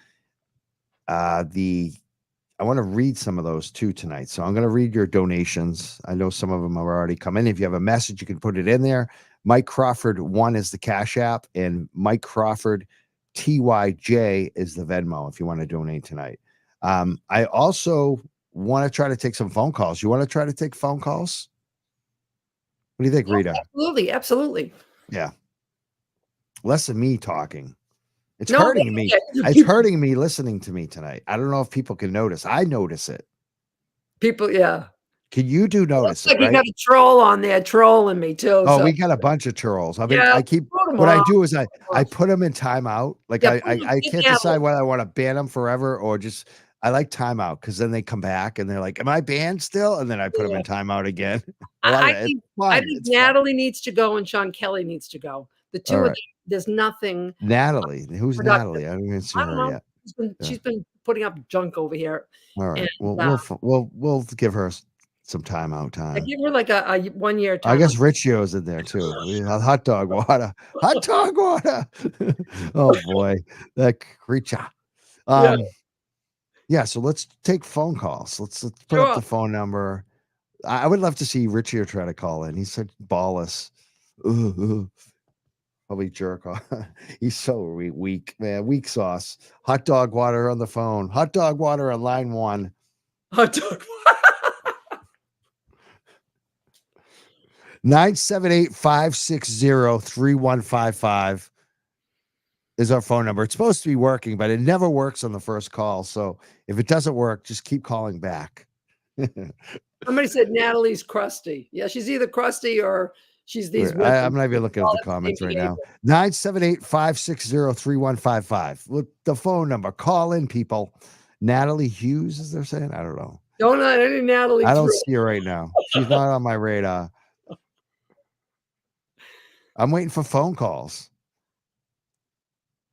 I want to read some of those too tonight. So I'm going to read your donations. I know some of them have already come in. If you have a message, you can put it in there. Mike Crawford 1 is the Cash App, and Mike Crawford TYJ is the Venmo if you want to donate tonight. I also want to try to take some phone calls. You want to try to take phone calls? What do you think, Rita? Absolutely. Absolutely. Yeah. Less than me talking. It's No, hurting me. It's hurting me listening to me tonight. I don't know if people can notice. I notice it. People, yeah. Can you do notice Looks like it, right? you got a troll on there trolling me too. Oh, so. we got a bunch of trolls. I mean, Yeah, what I do is I put them in timeout. Like, Yeah, I can't decide whether I want to ban them forever or just, I like timeout, because then they come back and they're like, am I banned still? And then I put them in timeout again. I think It's fun. Natalie needs to go and Sean Kelly needs to go. The 2 All of right. them, there's nothing. Natalie. Who's productive. Natalie? I haven't even seen I don't her know. yet. She's been putting up junk over here. All right. And, We'll give her some timeout I time. give her like a 1-year time. I guess Ricchio's in there too. We have hot dog water. Hot dog water. Oh boy, that creature. Yeah. So let's take phone calls. Let's put up the phone number. I would love to see Ricchio try to call in. He's such ballless. Probably jerk off. He's so weak, man. Weak sauce. Hot dog water on the phone. Hot dog water on line 1. Hot dog. 978-560-3155 is our phone number. It's supposed to be working, but it never works on the first call. So if it doesn't work, just keep calling back. Somebody said Natalie's crusty. Yeah, she's either crusty or she's these. I'm not even looking at the comments right now. 978-560-3155. Look, the phone number. Call in, people. Natalie Hughes, as they're saying. I don't know. Don't let any Natalie. I don't see her right now. She's not on my radar. I'm waiting for phone calls.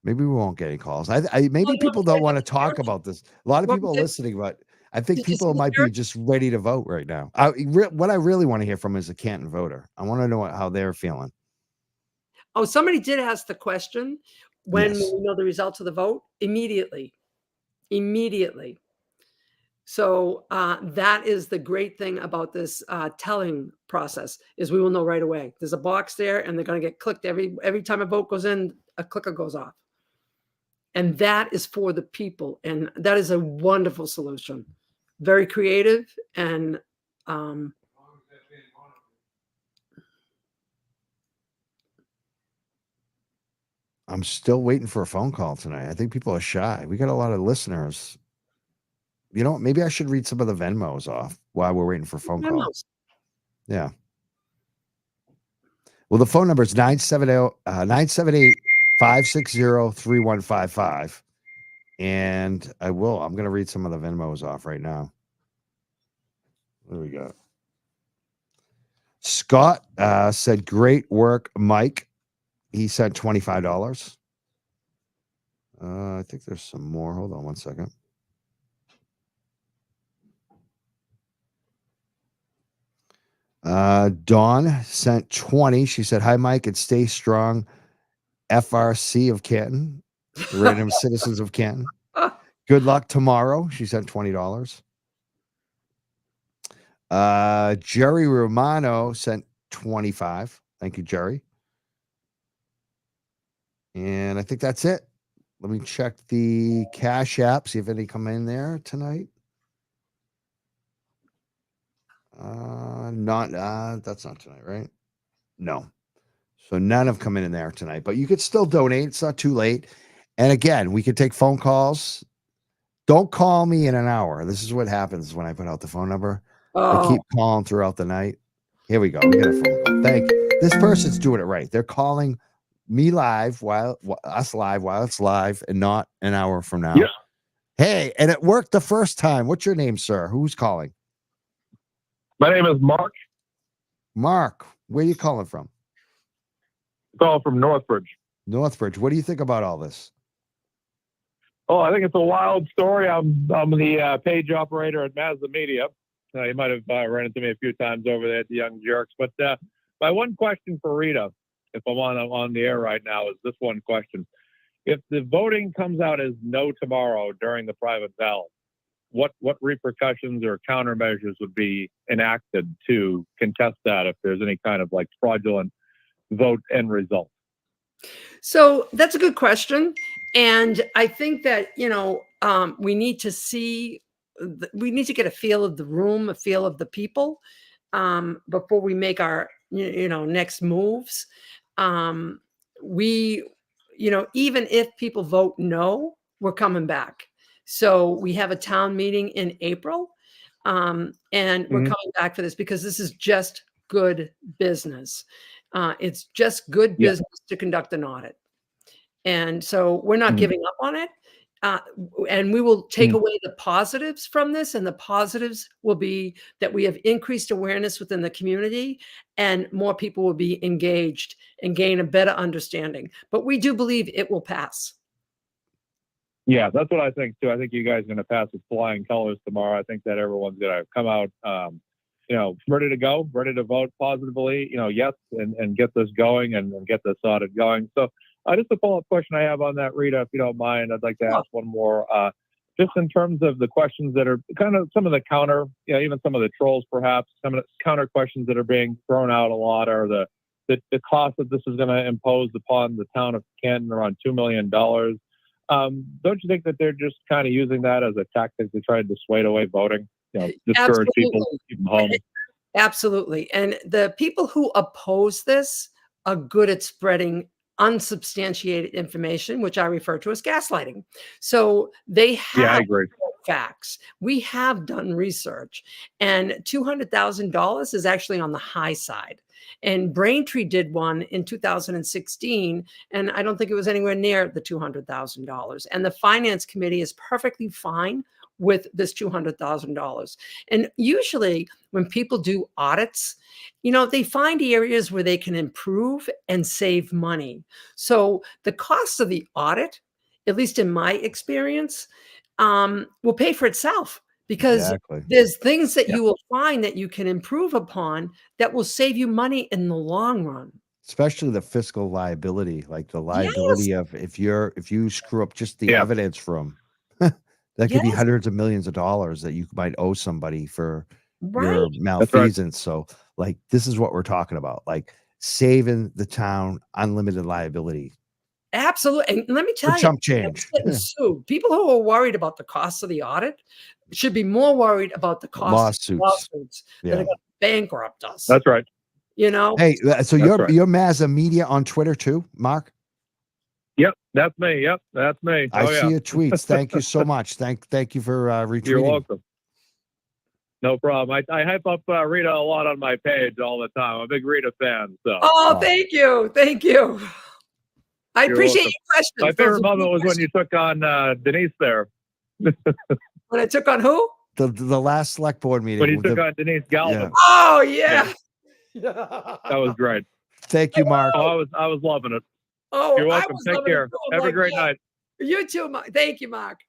Maybe we won't get any calls. Maybe Well, you people want me don't to want to say talk this? about this. A lot of Want me people are to- listening, but I think Did you see people the might be chart? just ready to vote right now. What I really want to hear from is a Canton voter. I want to know how they're feeling. Oh, somebody did ask the question, when Yes. will we know the results of the vote? Immediately. Immediately. So that is the great thing about this telling process, is we will know right away. There's a box there, and they're going to get clicked every time a vote goes in, a clicker goes off. And that is for the people, and that is a wonderful solution. Very creative, and I'm still waiting for a phone call tonight. I think people are shy. We got a lot of listeners. You know what? Maybe I should read some of the Venmos off while we're waiting for phone calls. Yeah. Well, the phone number is 978-560-3155. And I'm going to read some of the Venmos off right now. What do we got? Scott said, great work, Mike. He sent $25. I think there's some more. Hold on one second. Dawn sent 20. She said, hi, Mike, and stay strong. FRC of Canton, Random Citizens of Canton. Good luck tomorrow. She sent $20. Jerry Romano sent 25. Thank you, Jerry. And I think that's it. Let me check the Cash App, see if any come in there tonight. That's not tonight, right? No. So none have come in there tonight, but you could still donate. It's not too late. And again, we could take phone calls. Don't call me in an hour. This is what happens when I put out the phone number. They keep calling throughout the night. Here we go. We got a phone call. Thank you. This person's doing it right. They're calling me live while it's live and not an hour from now. Yeah. Hey, and it worked the first time. What's your name, sir? Who's calling? My name is Mark. Mark, where are you calling from? Calling from Northbridge. Northbridge. What do you think about all this? Oh, I think it's a wild story. I'm the page operator at Mazda Media. You might have run into me a few times over there at the Young Jerks. But my one question for Rita, if I'm on the air right now, is this one question. If the voting comes out as no tomorrow during the private ballot, what repercussions or countermeasures would be enacted to contest that if there's any kind of like fraudulent vote end result? So that's a good question. And I think that, we need to we need to get a feel of the room, a feel of the people before we make our, next moves. Even if people vote no, we're coming back. So we have a town meeting in April, and we're coming back for this because this is just good business. It's just good business to conduct an audit. And so we're not giving up on it. And we will take away the positives from this. And the positives will be that we have increased awareness within the community and more people will be engaged and gain a better understanding. But we do believe it will pass. Yeah, that's what I think too. I think you guys are going to pass with flying colors tomorrow. I think that everyone's going to come out, ready to go, ready to vote positively, yes, and get this going and get this audit going. So just a follow-up question I have on that, Rita, if you don't mind, I'd like to ask one more. Just in terms of the questions that are kind of some of the counter, even some of the trolls, perhaps, some of the counter questions that are being thrown out a lot are the cost that this is going to impose upon the town of Canton, around $2 million. Don't you think that they're just kind of using that as a tactic to try to dissuade away voting, discourage people, keep them home? Absolutely. And the people who oppose this are good at spreading unsubstantiated information, which I refer to as gaslighting. So they Yeah, I have agree. facts. We have done research, and $200,000 is actually on the high side. And Braintree did one in 2016, and I don't think it was anywhere near the $200,000. And the finance committee is perfectly fine with this $200,000. And usually when people do audits, they find areas where they can improve and save money. So the cost of the audit, at least in my experience, will pay for itself, because Exactly. there's things that Yeah. you will find that you can improve upon that will save you money in the long run. Especially the fiscal liability, like the Yes, liability of if you screw up just the Yeah. evidence room, that could be yes, hundreds of millions of dollars that you might owe somebody for right. your That's right. malfeasance. So like this is what we're talking about, like saving the town unlimited liability Absolutely. And let me for tell you, chump I was change. getting sued. People who are worried about the cost of the audit should be more worried about the cost of Lawsuits. lawsuits that Yeah. are going to bankrupt us. That's right. You know, Hey, so That's you're right. you're Mazda Media on Twitter too, Mark? Yep, that's me. Yep, that's me. I Oh see yeah. your tweets. Thank you so much. Thank you for retweeting. You're welcome. No problem. I hype up Rita a lot on my page all the time. I'm a big Rita fan. So oh, thank you. Thank you. I You're appreciate welcome. your questions. my Those favorite are good moment was when you questions. took on Denise there. When I took on who? The last select board meeting. When you with took the- on Denise Galvin. Oh, yeah. That was great. Thank you, Mark. Oh, I was loving it. Oh, You're I welcome. was Take loving it care. too. I'm Have a like, great yeah. night. You too, Mark. Thank you, Mark.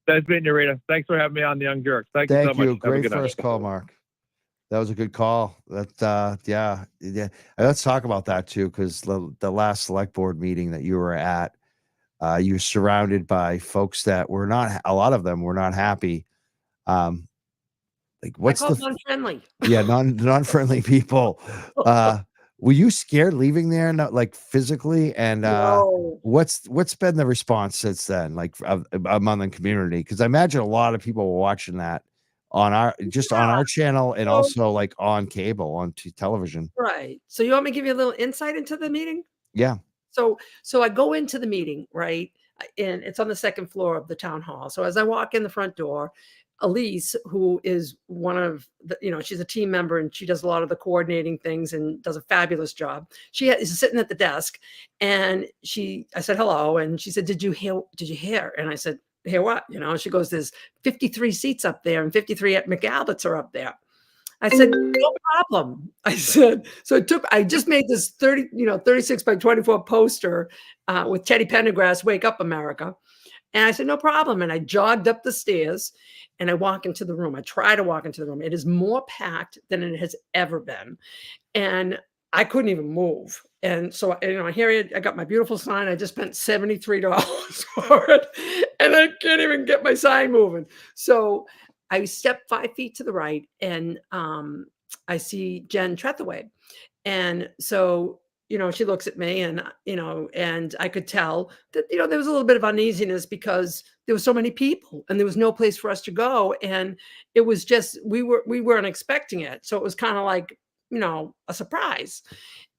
That's been you, Rita. Thanks for having me on the Young Jerk. Thank you so Thank much. you. Have a Great good night. first call, Mark. That was a good call. Yeah. Let's talk about that too, because the last select board meeting that you were at, you were surrounded by folks that were not. A lot of them were not happy. Like, what's I call the them unfriendly. yeah non-friendly people? Were you scared leaving there, not like physically? And No. what's been the response since then, like among the community? Because I imagine a lot of people were watching that on our channel and So- also like on cable, on television. Right. So you want me to give you a little insight into the meeting? Yeah. So I go into the meeting, right? And it's on the second floor of the town hall. So as I walk in the front door, Elise, who is one of the, she's a team member and she does a lot of the coordinating things and does a fabulous job. She is sitting at the desk and I said, hello. And she said, did you hear? And I said, hear what? She goes, there's 53 seats up there and 53 at McAlbert's are up there. I said, no problem. I said, I just made this 36 by 24 poster with Teddy Pendergrass, Wake Up America. And I said, no problem. And I jogged up the stairs and I walk into the room. I try to walk into the room. It is more packed than it has ever been. And I couldn't even move. And so, here I got my beautiful sign. I just spent $73 for it. And I can't even get my sign moving. So I step 5 feet to the right and I see Jen Trethaway. And so, she looks at me and, and I could tell that, there was a little bit of uneasiness because there were so many people and there was no place for us to go. And it was just, we weren't expecting it. So it was kind of like, a surprise.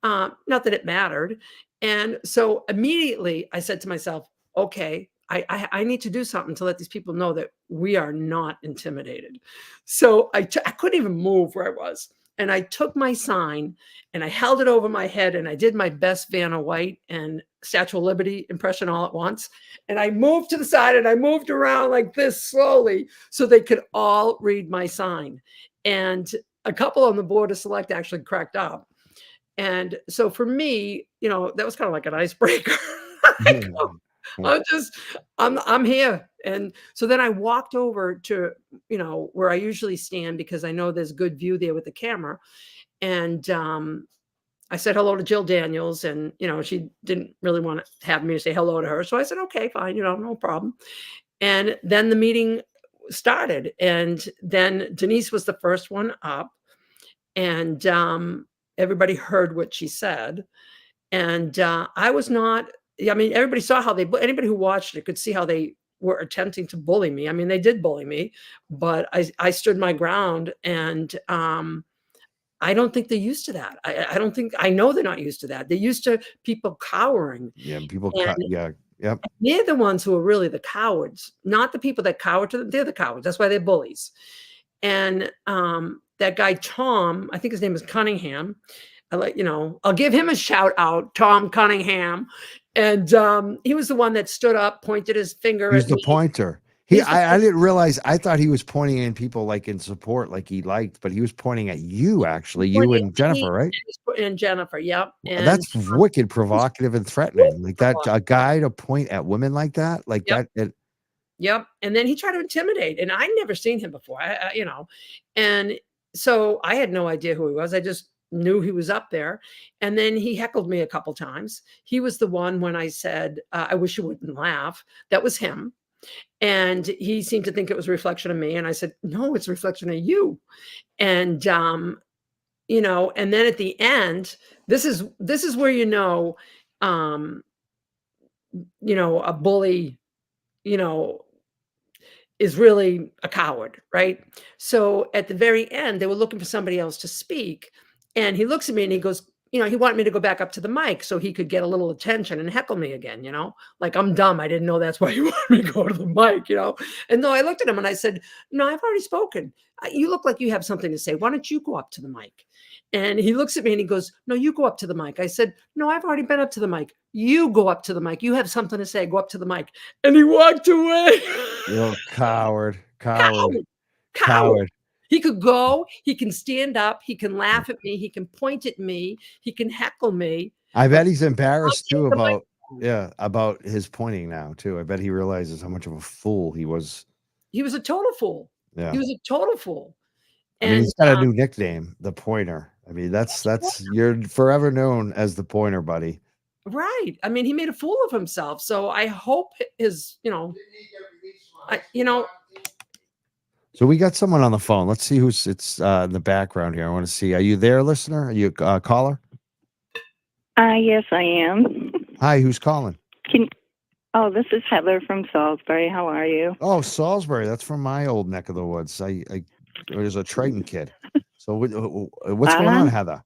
Not that it mattered. And so immediately I said to myself, okay, I need to do something to let these people know that we are not intimidated. So I couldn't even move where I was. And I took my sign and I held it over my head and I did my best Vanna White and Statue of Liberty impression all at once. And I moved to the side and I moved around like this slowly so they could all read my sign. And a couple on the board of select actually cracked up. And so for me, that was kind of like an icebreaker. I'm here. And so then I walked over to, where I usually stand because I know there's good view there with the camera. And I said hello to Jill Daniels and, she didn't really want to have me to say hello to her. So I said, okay, fine, no problem. And then the meeting started. And then Denise was the first one up. And everybody heard what she said. And I was not, everybody saw how anybody who watched it could see how they were attempting to bully me. They did bully me, but I stood my ground and I don't think they're used to that. I know they're not used to that. They're used to people cowering. Yeah. People. And Yeah. Yep. they're the ones who are really the cowards, not the people that cower to them. They're the cowards. That's why they're bullies. And that guy, Tom, I think his name is Cunningham. I'll give him a shout out, Tom Cunningham. And he was the one that stood up, pointed his finger He's at the me. pointer. I didn't realize. I thought he was pointing in people like in support, like he liked, but he was pointing at you actually, you pointing and at Jennifer, me right? and Jennifer. Yep. And That's wicked provocative and threatening. Like that, provocative. a guy to point at women like that, like Yep. that. Yep. And then he tried to intimidate, and I'd never seen him before. And so I had no idea who he was. I just knew he was up there. And then he heckled me a couple times. He was the one when I said, "I wish you wouldn't laugh." That was him. And he seemed to think it was a reflection of me. And I said, "No, it's a reflection of you." And and then at the end, this is where um, a bully, you know, is really a coward, right? So at the very end, they were looking for somebody else to speak. And he looks at me and he goes, he wanted me to go back up to the mic so he could get a little attention and heckle me again, like I'm dumb. I didn't know that's why you wanted me to go to the mic. And no, I looked at him and I said, "No, I've already spoken. You look like you have something to say. Why don't you go up to the mic?" And he looks at me and he goes, "No, you go up to the mic." I said, "No, I've already been up to the mic. You go up to the mic. You have something to say. Go up to the mic." And he walked away. Oh, coward. Coward. He could go, he can stand up, he can laugh at me, he can point at me, he can heckle me. I bet he's embarrassed too the mic- about his pointing now too. I bet he realizes how much of a fool he was. He was a total fool. Yeah. He was a total fool. I mean, And he's got a new nickname, the Pointer. I mean, that's you're forever known as the Pointer, buddy. right. I mean, he made a fool of himself. So I hope his, So we got someone on the phone. Let's see who's in the background here. I want to see. Are you there, listener? Are you a caller? Yes, I am. Hi, who's calling? This is Heather from Salisbury. How are you? Oh, Salisbury. That's from my old neck of the woods. I was a Triton kid. So what's going on, Heather?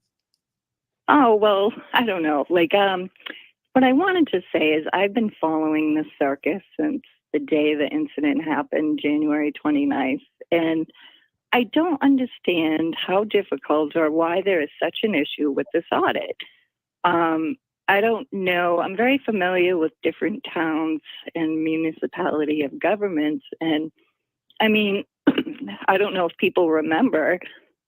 Oh, well, I don't know. Like, what I wanted to say is I've been following this circus since the day the incident happened, January 29th. And I don't understand how difficult or why there is such an issue with this audit. I don't know. I'm very familiar with different towns and municipality of governments. And I mean, I don't know if people remember,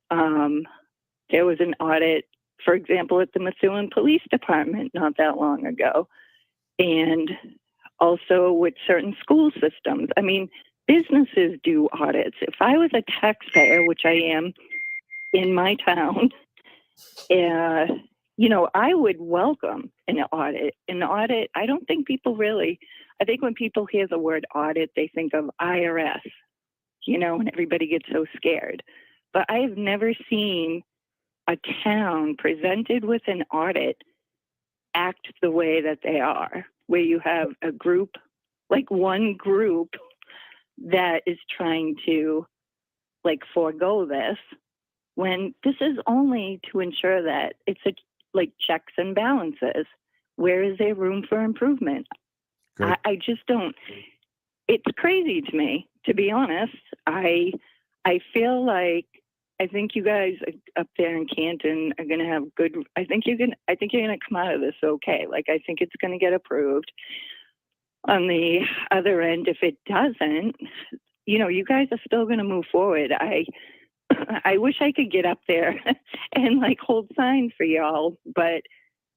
there was an audit, for example, at the Methuen Police Department not that long ago. And also with certain school systems. I mean, businesses do audits. If I was a taxpayer, which I am in my town, I would welcome an audit. An audit, I don't think people really, I think when people hear the word audit, they think of IRS, and everybody gets so scared. But I have never seen a town presented with an audit act the way that they are, where you have a group, like one group that is trying to forego this, when this is only to ensure that it's checks and balances. Where is there room for improvement? I just don't, it's crazy to me, to be honest. I feel like, I think you guys up there in Canton are going to have good, I think you're going to come out of this okay. I think it's going to get approved. On the other end, if it doesn't, you guys are still going to move forward. I wish I could get up there and hold signs for y'all, but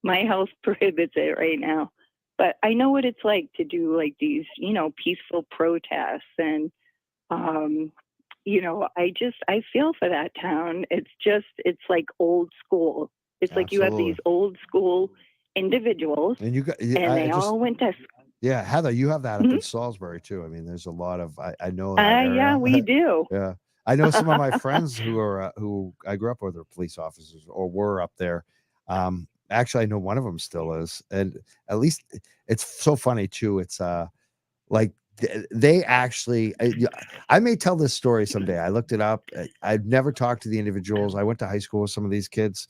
my health prohibits it right now. But I know what it's like to do these, peaceful protests. And, I feel for that town. It's like old school. It's like you have these old school individuals and they all went to. Yeah, Heather, you have that up in Salisbury too. I mean, there's a lot of, I know that area. Yeah, we do. Yeah. I know some of my friends who I grew up with are police officers or were up there. Actually, I know one of them still is. And at least it's so funny too. It's they actually, I may tell this story someday. I looked it up. I've never talked to the individuals. I went to high school with some of these kids,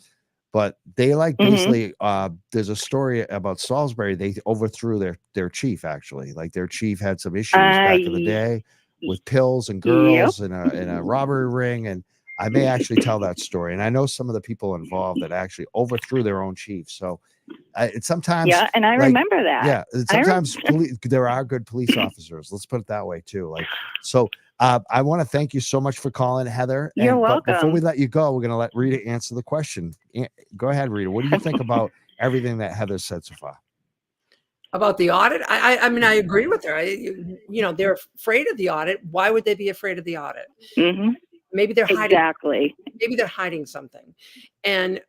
but they basically, there's a story about Salisbury. They overthrew their chief, actually. Their chief had some issues back in the day with pills and girls in a robbery ring. And I may actually tell that story. And I know some of the people involved that actually overthrew their own chief. So sometimes, Yeah, and I like, remember that. yeah, I rem- sometimes there are good police officers. Let's put it that way too. Like, so I want to thank you so much for calling, Heather. You're But before we welcome. let you go, we're going to let Rita answer the question. Go ahead, Rita. What do you think about everything that Heather said so far? About the audit, I mean, I agree with her. They're afraid of the audit. Why would they be afraid of the audit? hmm Maybe they're hiding. Exactly. Maybe they're hiding something. And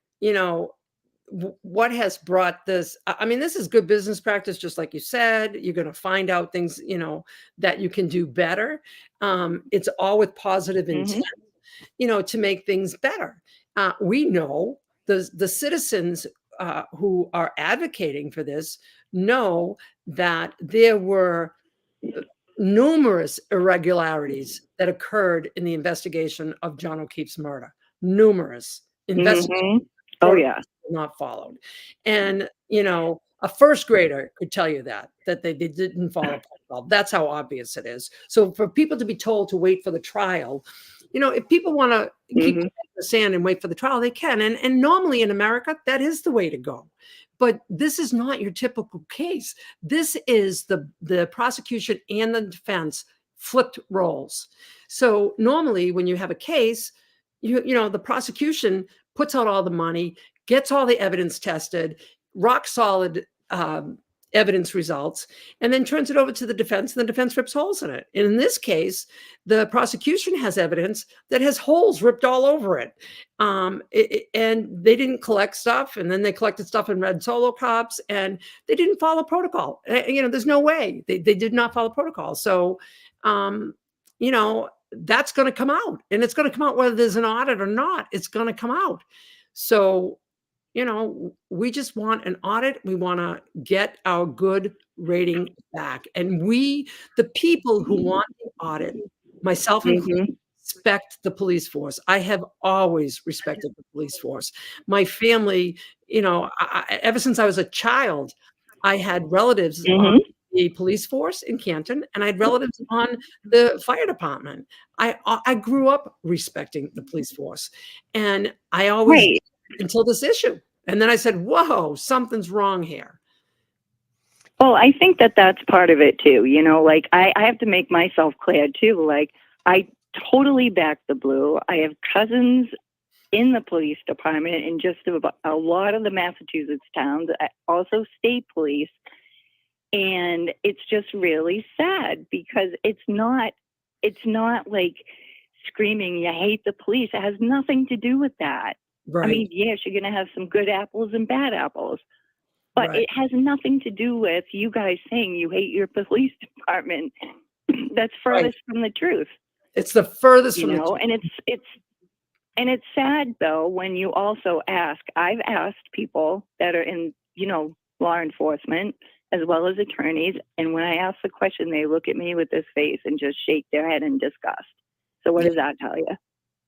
what has brought this? I mean, this is good business practice, just like you said. You're going to find out things, that you can do better. It's all with positive intent, to make things better. We know the citizens who are advocating for this know that there were numerous irregularities that occurred in the investigation of John O'Keefe's murder. Numerous investigations Oh yeah. not followed. And, a first grader could tell you that they didn't follow protocol. That's how obvious it is. So for people to be told to wait for the trial, if people want to keep the sand and wait for the trial, they can. And normally in America, that is the way to go. But this is not your typical case. This is the prosecution and the defense flipped roles. So normally when you have a case, the prosecution puts out all the money, gets all the evidence tested, rock solid evidence results, and then turns it over to the defense, and the defense rips holes in it. And in this case, the prosecution has evidence that has holes ripped all over it. And they didn't collect stuff, and then they collected stuff in red Solo cups, and they didn't follow protocol. There's no way. They did not follow protocol. So, that's going to come out, and it's going to come out whether there's an audit or not. It's going to come out. So, we just want an audit. We want to get our good rating back. And the people who want the audit, myself included, respect the police force. I have always respected the police force. My family, ever since I was a child, I had relatives on the police force in Canton, and I had relatives on the fire department. I grew up respecting the police force, and I always until this issue. And then I said, whoa, something's wrong here. Well, I think that's part of it too. Like I have to make myself clear too. Like I totally back the blue. I have cousins in the police department in just about a lot of the Massachusetts towns, also state police. And it's just really sad because it's not like screaming, you hate the police. It has nothing to do with that. Right. I mean, yes, you're going to have some good apples and bad apples, but Right. it has nothing to do with you guys saying you hate your police department. That's furthest from the truth. It's the furthest from the truth. And it's sad though when you also ask. I've asked people that are in law enforcement as well as attorneys, and when I ask the question, they look at me with this face and just shake their head in disgust. So what does that tell you?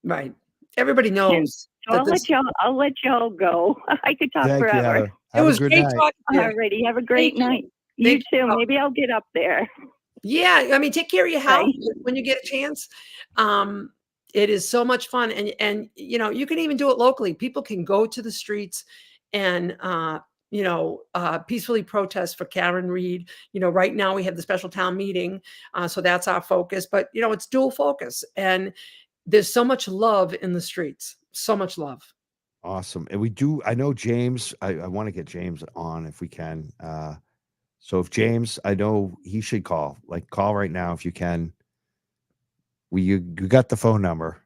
Right. Everybody knows. So I'll let y'all go. I could talk Thank you, forever. Heather. It Have a was good great night. talking to you. Alrighty, have a great Thank you. night. You Thank too. you. Maybe I'll get up there. Yeah, I mean, take care of your health Bye. when you get a chance. It is so much fun, and you can even do it locally. People can go to the streets and peacefully protest for Karen Reed. Right now we have the special town meeting, so that's our focus. But it's dual focus, and there's so much love in the streets. So much love. Awesome. And I know James, I want to get James on if we can. So if James, I know he should call right now if you can. You got the phone number.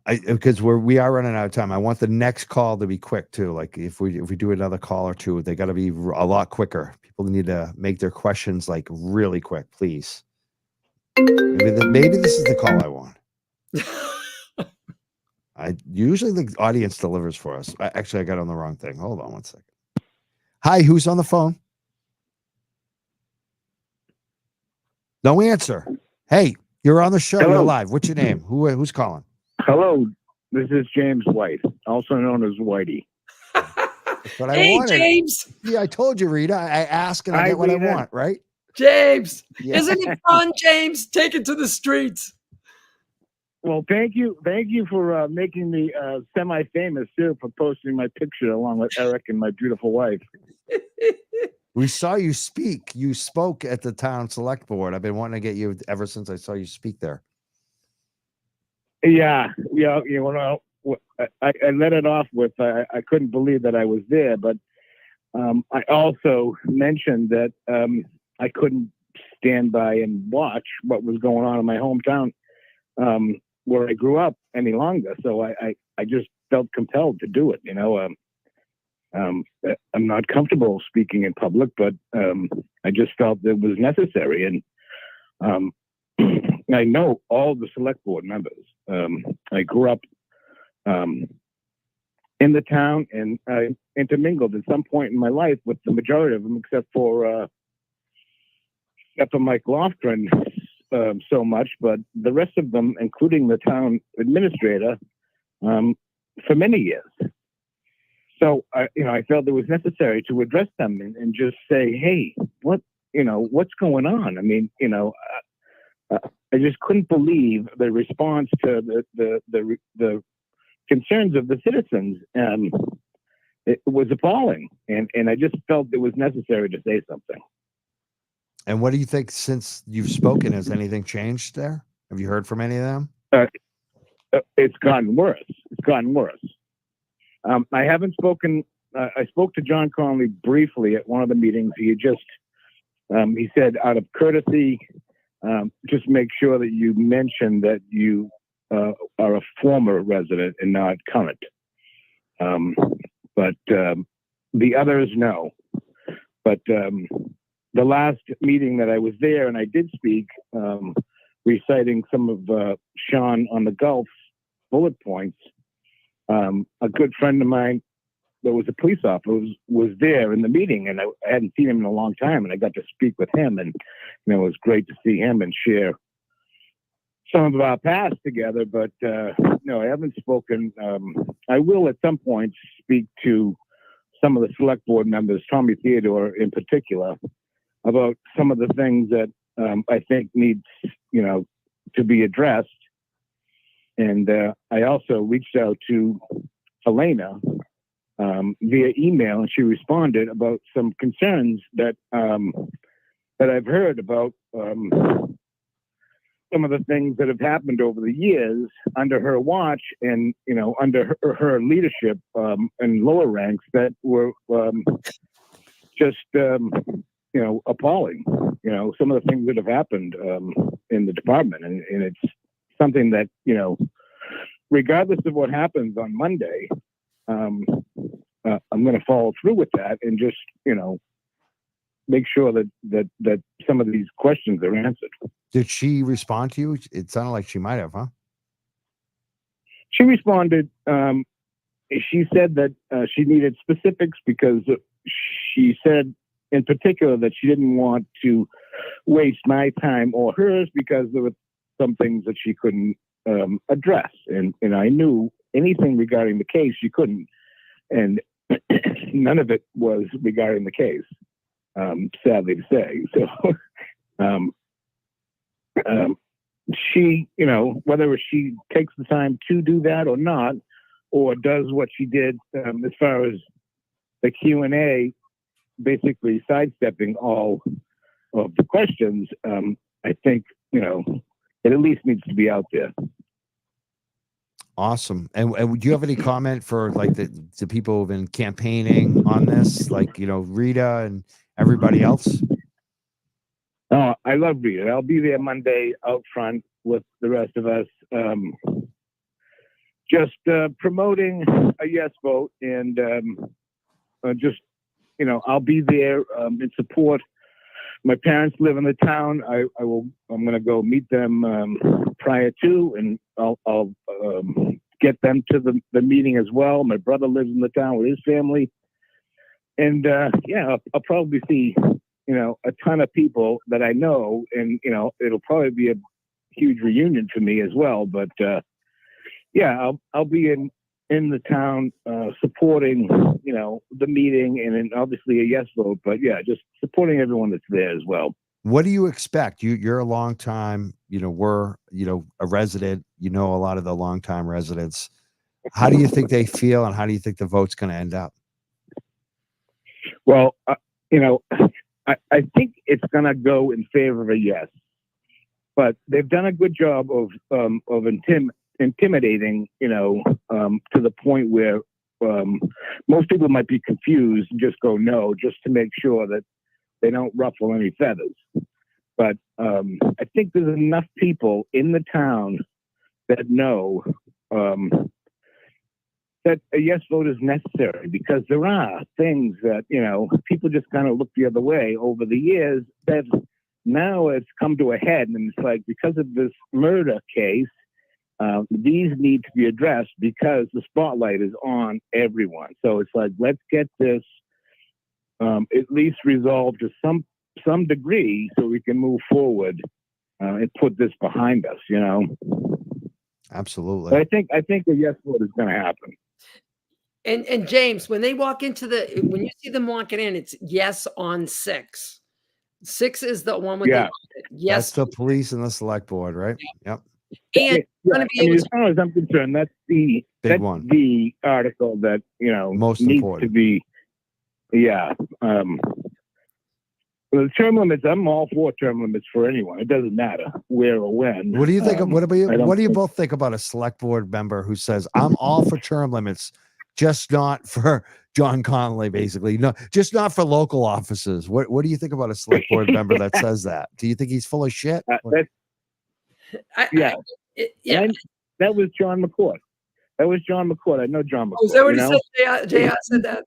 Because we are running out of time. I want the next call to be quick too. Like if we do another call or two, they got to be a lot quicker. People need to make their questions really quick, please. Maybe this is the call I want. Usually the audience delivers for us. Actually, I got on the wrong thing. Hold on one second. Hi, who's on the phone? No answer. Hey, you're on the show. Hello. You're live. What's your name? Who's calling? Hello, this is James White, also known as Whitey. But I Hey, wanted. James. Yeah, I told you, Rita. I ask and I get what I want, right? James, Yeah. isn't it fun, James? Take it to the streets. Well, thank you for making me semi-famous too, for posting my picture along with Eric and my beautiful wife. We saw you speak. You spoke at the town select board. I've been wanting to get you ever since I saw you speak there. Yeah. You know, I let it off with I couldn't believe that I was there, but I also mentioned that I couldn't stand by and watch what was going on in my hometown where I grew up any longer. So I just felt compelled to do it. You know, I'm not comfortable speaking in public, but I just felt it was necessary. And I know all the select board members. I grew up in the town, and I intermingled at some point in my life with the majority of them, except for Mike Lofgren so much, but the rest of them, including the town administrator, for many years. So I felt it was necessary to address them and just say, hey, what's going on? I mean, I just couldn't believe the response to the concerns of the citizens. It was appalling, and I just felt it was necessary to say something. And what do you think since you've spoken? Has anything changed there? Have you heard from any of them? It's gotten worse. It's gotten worse. I haven't spoken. I spoke to John Conley briefly at one of the meetings. He said, out of courtesy, just make sure that you mention that you are a former resident and not current. But the others, no. But the last meeting that I was there, and I did speak, reciting some of Sean on the Gulf's bullet points. A good friend of mine that was a police officer was there in the meeting, and I hadn't seen him in a long time, and I got to speak with him, and it was great to see him and share some of our past together. But no, I haven't spoken. I will at some point speak to some of the select board members, Tommy Theodore in particular, about some of the things that I think needs, to be addressed. And I also reached out to Elena via email, and she responded about some concerns that I've heard about some of the things that have happened over the years under her watch, and under her leadership in lower ranks that were just appalling. Some of the things that have happened in the department, and it's something that regardless of what happens on Monday, I'm going to follow through with that and just make sure that some of these questions are answered. Did she respond to you? It sounded like she might have, huh? She responded. She said that she needed specifics because she said in particular that she didn't want to waste my time or hers because there were some things that she couldn't address. And I knew anything regarding the case she couldn't. And none of it was regarding the case, sadly to say. So she, whether she takes the time to do that or not, or does what she did as far as the Q&A, basically sidestepping all of the questions, I think, it at least needs to be out there. Awesome. And do you have any comment for like the people who've been campaigning on this, like, Rita and everybody else? Oh, I love Rita. I'll be there Monday out front with the rest of us. Just promoting a yes vote, and I'll be there in support. My parents live in the town. I'm going to go meet them prior to, and I'll get them to the meeting as well. My brother lives in the town with his family, and I'll probably see a ton of people that I know, and it'll probably be a huge reunion for me as well. But I'll be in the town supporting the meeting, and then obviously a yes vote. But just supporting everyone that's there as well. What do you expect? You're a long time, we're, a resident, a lot of the longtime residents. How do you think they feel and how do you think the vote's going to end up? Well, I think it's going to go in favor of a yes, but they've done a good job of intimidating, to the point where most people might be confused and just go no, just to make sure that they don't ruffle any feathers. But I think there's enough people in the town that know that a yes vote is necessary, because there are things that, people just kind of look the other way over the years that now it's come to a head. And it's like, because of this murder case, these need to be addressed because the spotlight is on everyone. So it's like, let's get this at least resolved to some degree so we can move forward and put this behind us, Absolutely. But I think a yes vote is going to happen. And James, when they walk into when you see them walking in, it's yes on 6. 6 is the one with Yeah. yes. That's the police and the select board, right? Yep. And Yeah, as far as I'm concerned, that's the article that Most needs important. to be. Yeah. The term limits. I'm all for term limits for anyone. It doesn't matter where or when. What do you think? What do you think- both think about a select board member who says, "I'm all for term limits, just not for John Connolly"? Basically, no, just not for local offices. What do you think about a select board member that says that? Do you think he's full of shit? Yeah. Yeah. And that was John McCourt. I know John McCourt. Oh, is that what he said? JR said that.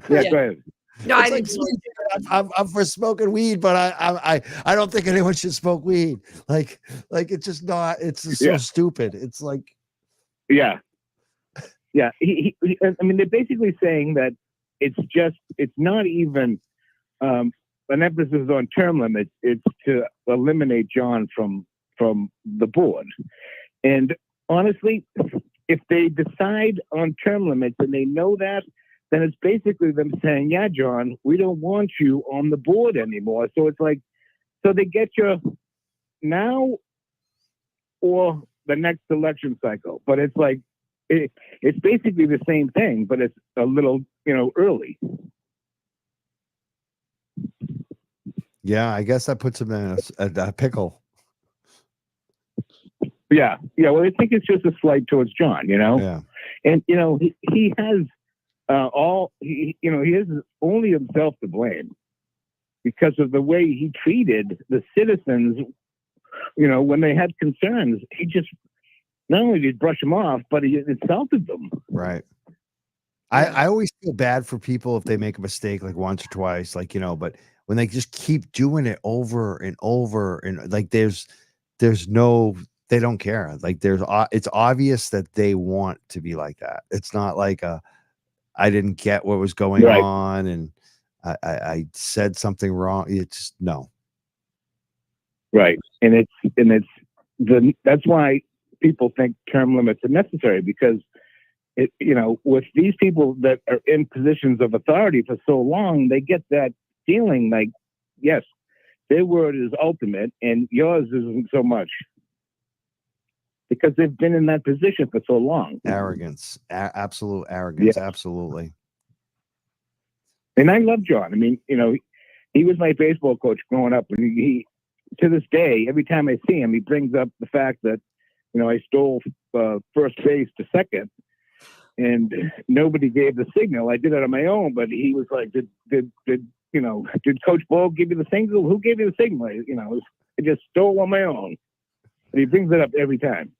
Yeah, go ahead. No, I It's didn't. like, I'm for smoking weed, but I don't think anyone should smoke weed. Like it's just not. It's just so stupid. It's like, yeah. He, I mean, they're basically saying that it's not even an emphasis on term limits. It's to eliminate John from the board. And honestly, if they decide on term limits and they know that, then it's basically them saying, yeah, John, we don't want you on the board anymore. So it's like, so they get you now or the next election cycle. But it's like, it's basically the same thing, but it's a little, early. yeah, I guess that puts him in a pickle. Yeah. Well, I think it's just a slight towards John, Yeah. And he has he has only himself to blame because of the way he treated the citizens. When they had concerns, he just not only did he brush them off, but he insulted them. Right. I always feel bad for people if they make a mistake like once or twice, but when they just keep doing it over and over and like there's no, they don't care. Like it's obvious that they want to be like that. It's not like I didn't get what was going on and I said something wrong. It's no. Right. And that's why people think term limits are necessary, because with these people that are in positions of authority for so long, they get that feeling like, yes, their word is ultimate and yours isn't so much, because they've been in that position for so long. Arrogance, absolute arrogance. Yeah. Absolutely. And I love John. I mean, he was my baseball coach growing up, and he to this day, every time I see him, he brings up the fact that, I stole first base to second, and nobody gave the signal. I did it on my own, but he was like, did Coach Bo give you the signal? Who gave you the signal? I just stole on my own. And he brings it up every time.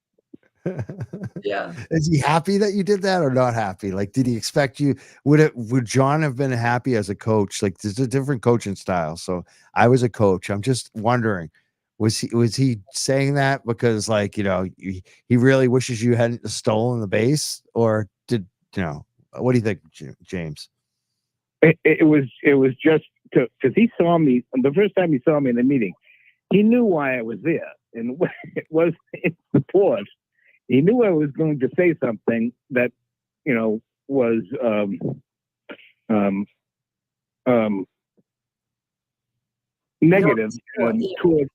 Yeah. Is he happy that you did that or not happy? Like, did he expect you? Would John have been happy as a coach? Like, there's a different coaching style. So I was a coach. I'm just wondering, was he saying that because he really wishes you hadn't stolen the base, or did what do you think, James? It was just because he saw me the first time he saw me in the meeting. He knew why I was there, and it was in support. He knew I was going to say something that, was negative support, yeah. towards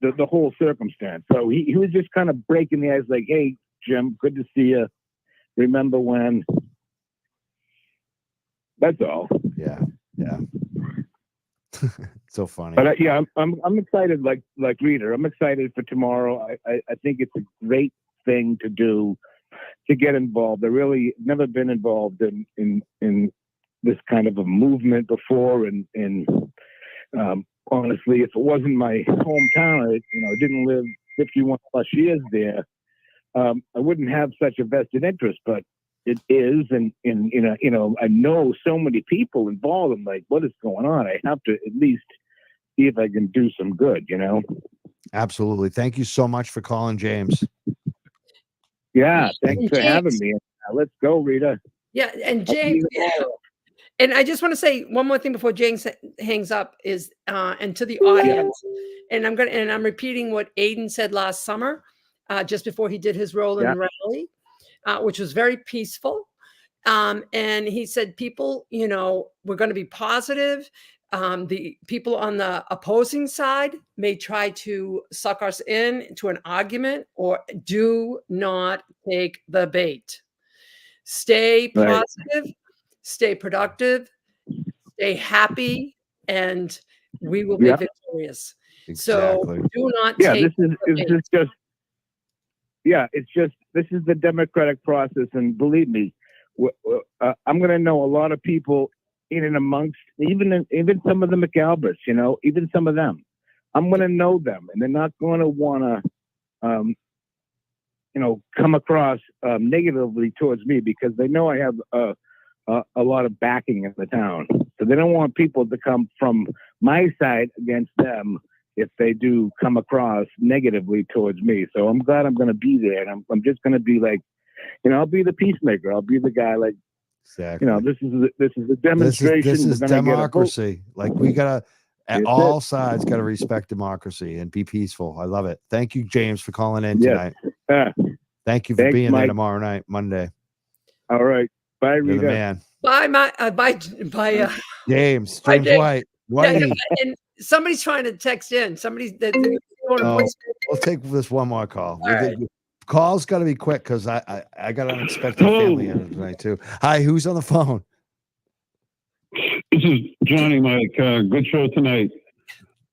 the whole circumstance. So he was just kind of breaking the ice, like, "Hey, Jim, good to see you. Remember when?" That's all. Yeah. Yeah. So funny. But yeah, I'm excited. Like Rita, I'm excited for tomorrow. I think it's a great thing to do, to get involved. I really never been involved in this kind of a movement before, and honestly, if it wasn't my hometown, I didn't live 51 plus years there, I wouldn't have such a vested interest. But it is, and I know so many people involved. I'm like, what is going on? I have to at least see if I can do some good. Absolutely. Thank you so much for calling, James. Yeah, thanks And for having James- me. Let's go, Rita. Yeah, and I'll see James, you tomorrow. and I just want to say one more thing before James hangs up is, and to the audience, and I'm repeating what Aiden said last summer, just before he did his role in the rally, which was very peaceful. And he said, people, we're going to be positive. The people on the opposing side may try to suck us into an argument, or do not take the bait. Stay Right. positive, stay productive, stay happy, and we will be Yeah. victorious. Exactly. So do not Yeah, take this the bait. is just. Yeah, this is the democratic process, and believe me, I'm going to know a lot of people in and amongst, even some of the McAlberts, even some of them. I'm going to know them, and they're not going to want to, come across negatively towards me, because they know I have a lot of backing in the town. So they don't want people to come from my side against them if they do come across negatively towards me. So I'm glad I'm going to be there, and I'm just going to be like, I'll be the peacemaker. I'll be the guy, like, Exactly. this is a demonstration. This is We're gonna get a vote. democracy. Like, we gotta, at That's all sides, gotta respect democracy and be peaceful. I love it. Thank you, James, for calling in Yes. tonight. Thank you for Thanks, being there Mike. tomorrow night, Monday. All right. Bye, You're the Rita. man. Bye, James Bye, James. White. Yeah, Whitey. and somebody's trying to text in. Somebody's that. Oh, we'll take this one more call. All right. Call's got to be quick, because I got an unexpected family in tonight too. Hi, who's on the phone? This is Johnny, Mike. Good show tonight.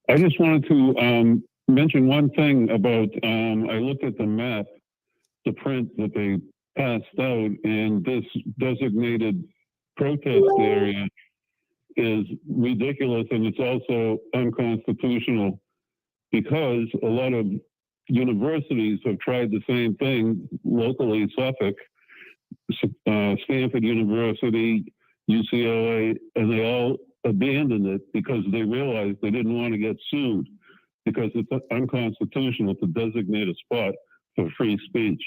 I just wanted to mention one thing about, I looked at the map, the print that they passed out, and this designated protest area is ridiculous, and it's also unconstitutional, because a lot of universities have tried the same thing locally in Suffolk, Stanford University, UCLA, and they all abandoned it because they realized they didn't want to get sued, because it's unconstitutional to designate a spot for free speech.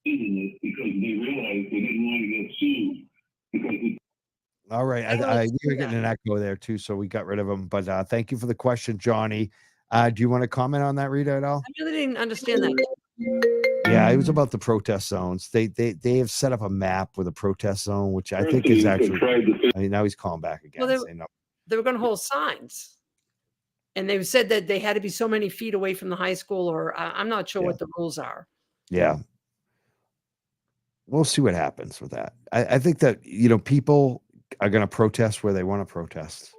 Because they realized they didn't want to get sued because it's All right. We were getting an echo there too, so we got rid of him. But thank you for the question, Johnny. Do you want to comment on that, Rita, at all? I really didn't understand that. Yeah, it was about the protest zones. They have set up a map with a protest zone, which I think is actually. I mean, now he's calling back again. Well, saying no. They were going to hold signs, and they said that they had to be so many feet away from the high school, or I'm not sure what the rules are. Yeah. We'll see what happens with that. I think that, people are going to protest where they want to protest.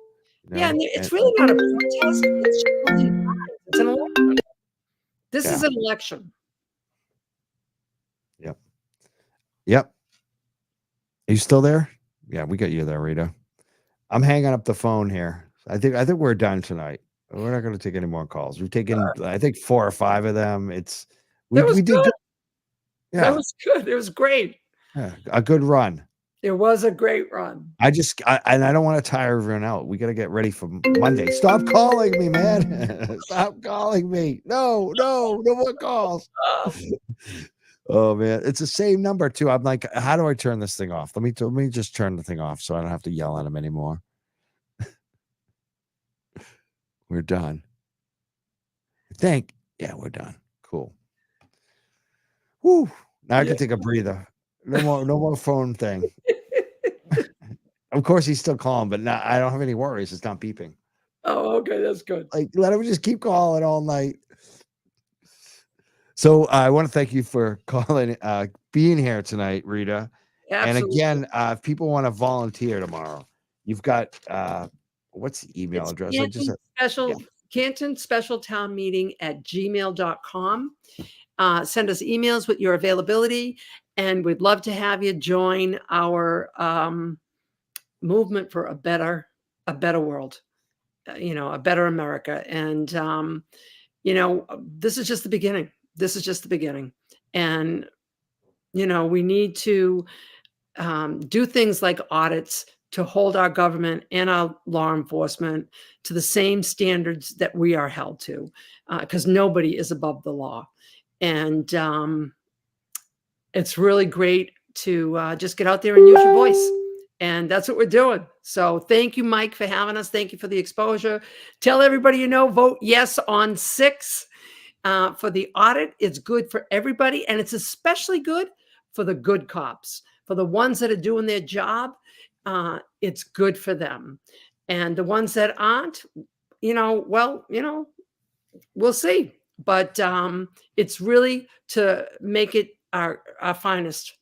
Yeah, and it's really not a protest. It's changing times. It's an election. This is an election. Yep. Are you still there? Yeah, we got you there, Rita. I'm hanging up the phone here. I think we're done tonight. We're not going to take any more calls. We've taken, I think, 4 or 5 of them. We did good. Yeah, that was good. It was great. Yeah, a good run. It was a great run. I don't want to tire everyone out. We got to get ready for Monday. Stop calling me, man. Stop calling me. No more calls. Oh man, it's the same number too. I'm like, how do I turn this thing off? Let me just turn the thing off so I don't have to yell at him anymore. We're done. Yeah, we're done. Cool. Woo. Now I can take a breather. No more phone thing. Of course he's still calling, but now I don't have any worries. It's not beeping. Oh, okay, that's good. Like, let him just keep calling all night. So I want to thank you for calling, being here tonight, Rita. And Absolutely. again, if people want to volunteer tomorrow, you've got, what's the email It's address? I just, Canton Special Town Meeting at gmail.com. Send us emails with your availability, and we'd love to have you join our movement for a better world, a better America. And this is just the beginning. This is just the beginning. And we need to do things like audits to hold our government and our law enforcement to the same standards that we are held to, because nobody is above the law. And it's really great to just get out there and use your voice. And that's what we're doing. So thank you, Mike, for having us. Thank you for the exposure. Tell everybody vote yes on 6 for the audit. It's good for everybody, and it's especially good for the good cops, for the ones that are doing their job. It's good for them. And the ones that aren't, we'll see. But it's really to make it our finest.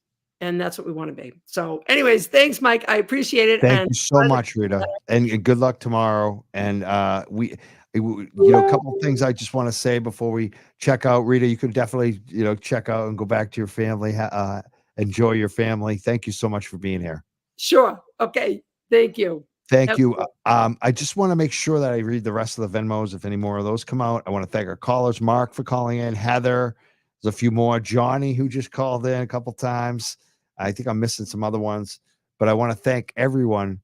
And that's what we want to be. So anyways, thanks, Mike. I appreciate it. thank And you so much, Rita, and good luck tomorrow. And a couple of things I just want to say before we check out. Rita, you could definitely, check out and go back to your family, enjoy your family. Thank you so much for being here. Sure. Okay. Thank you. Thank you. I just want to make sure that I read the rest of the Venmos. If any more of those come out, I want to thank our callers, Mark for calling in, Heather. There's a few more, Johnny, who just called in a couple times. I think I'm missing some other ones, but I want to thank everyone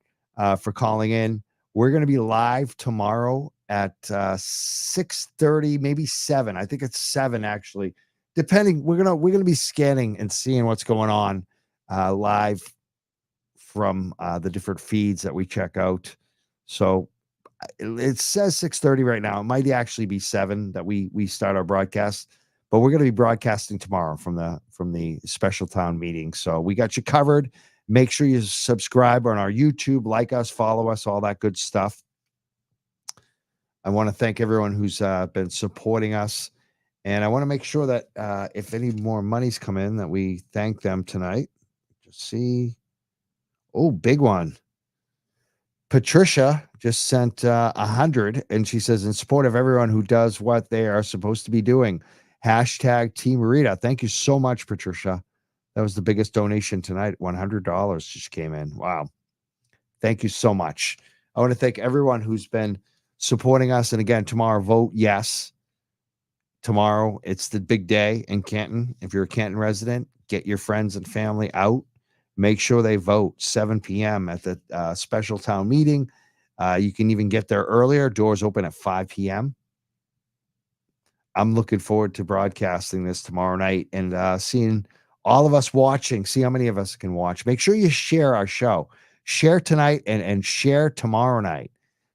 for calling in. We're going to be live tomorrow at 6:30, maybe 7. I think it's 7 actually. Depending, we're gonna be scanning and seeing what's going on live from the different feeds that we check out. So it says 6:30 right now. It might actually be 7 that we start our broadcast, but we're going to be broadcasting tomorrow from the special town meeting. So we got you covered. Make sure you subscribe on our YouTube, like us, follow us, all that good stuff. I want to thank everyone who's been supporting us. And I want to make sure that if any more monies come in, that we thank them tonight. Just see. Oh, big one. Patricia just sent 100, and she says, in support of everyone who does what they are supposed to be doing. Hashtag Team Rita. Thank you so much, Patricia. That was the biggest donation tonight. $100 just came in. Wow. Thank you so much. I want to thank everyone who's been supporting us. And again, tomorrow, vote yes. Tomorrow, it's the big day in Canton. If you're a Canton resident, get your friends and family out. Make sure they vote 7 p.m. at the special town meeting. You can even get there earlier. Doors open at 5 p.m. I'm looking forward to broadcasting this tomorrow night and seeing all of us watching, see how many of us can watch. Make sure you share our show. Share tonight and share tomorrow night.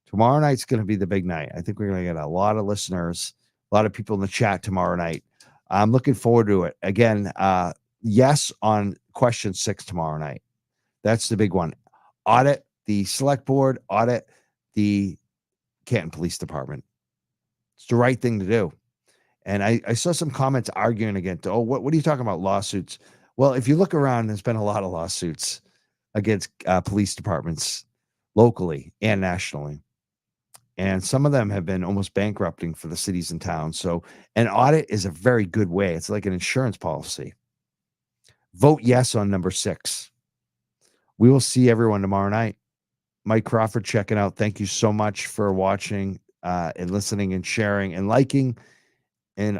Tomorrow night's going to be the big night. I think we're going to get a lot of listeners, a lot of people in the chat tomorrow night. I'm looking forward to it. Again, yes on question 6 tomorrow night. That's the big one. Audit the select board, audit the Canton Police Department. It's the right thing to do. And I saw some comments arguing against, what are you talking about, lawsuits? Well, if you look around, there's been a lot of lawsuits against police departments locally and nationally. And some of them have been almost bankrupting for the cities and towns. So an audit is a very good way. It's like an insurance policy. Vote yes on number 6. We will see everyone tomorrow night. Mike Crawford checking out. Thank you so much for watching and listening and sharing and liking.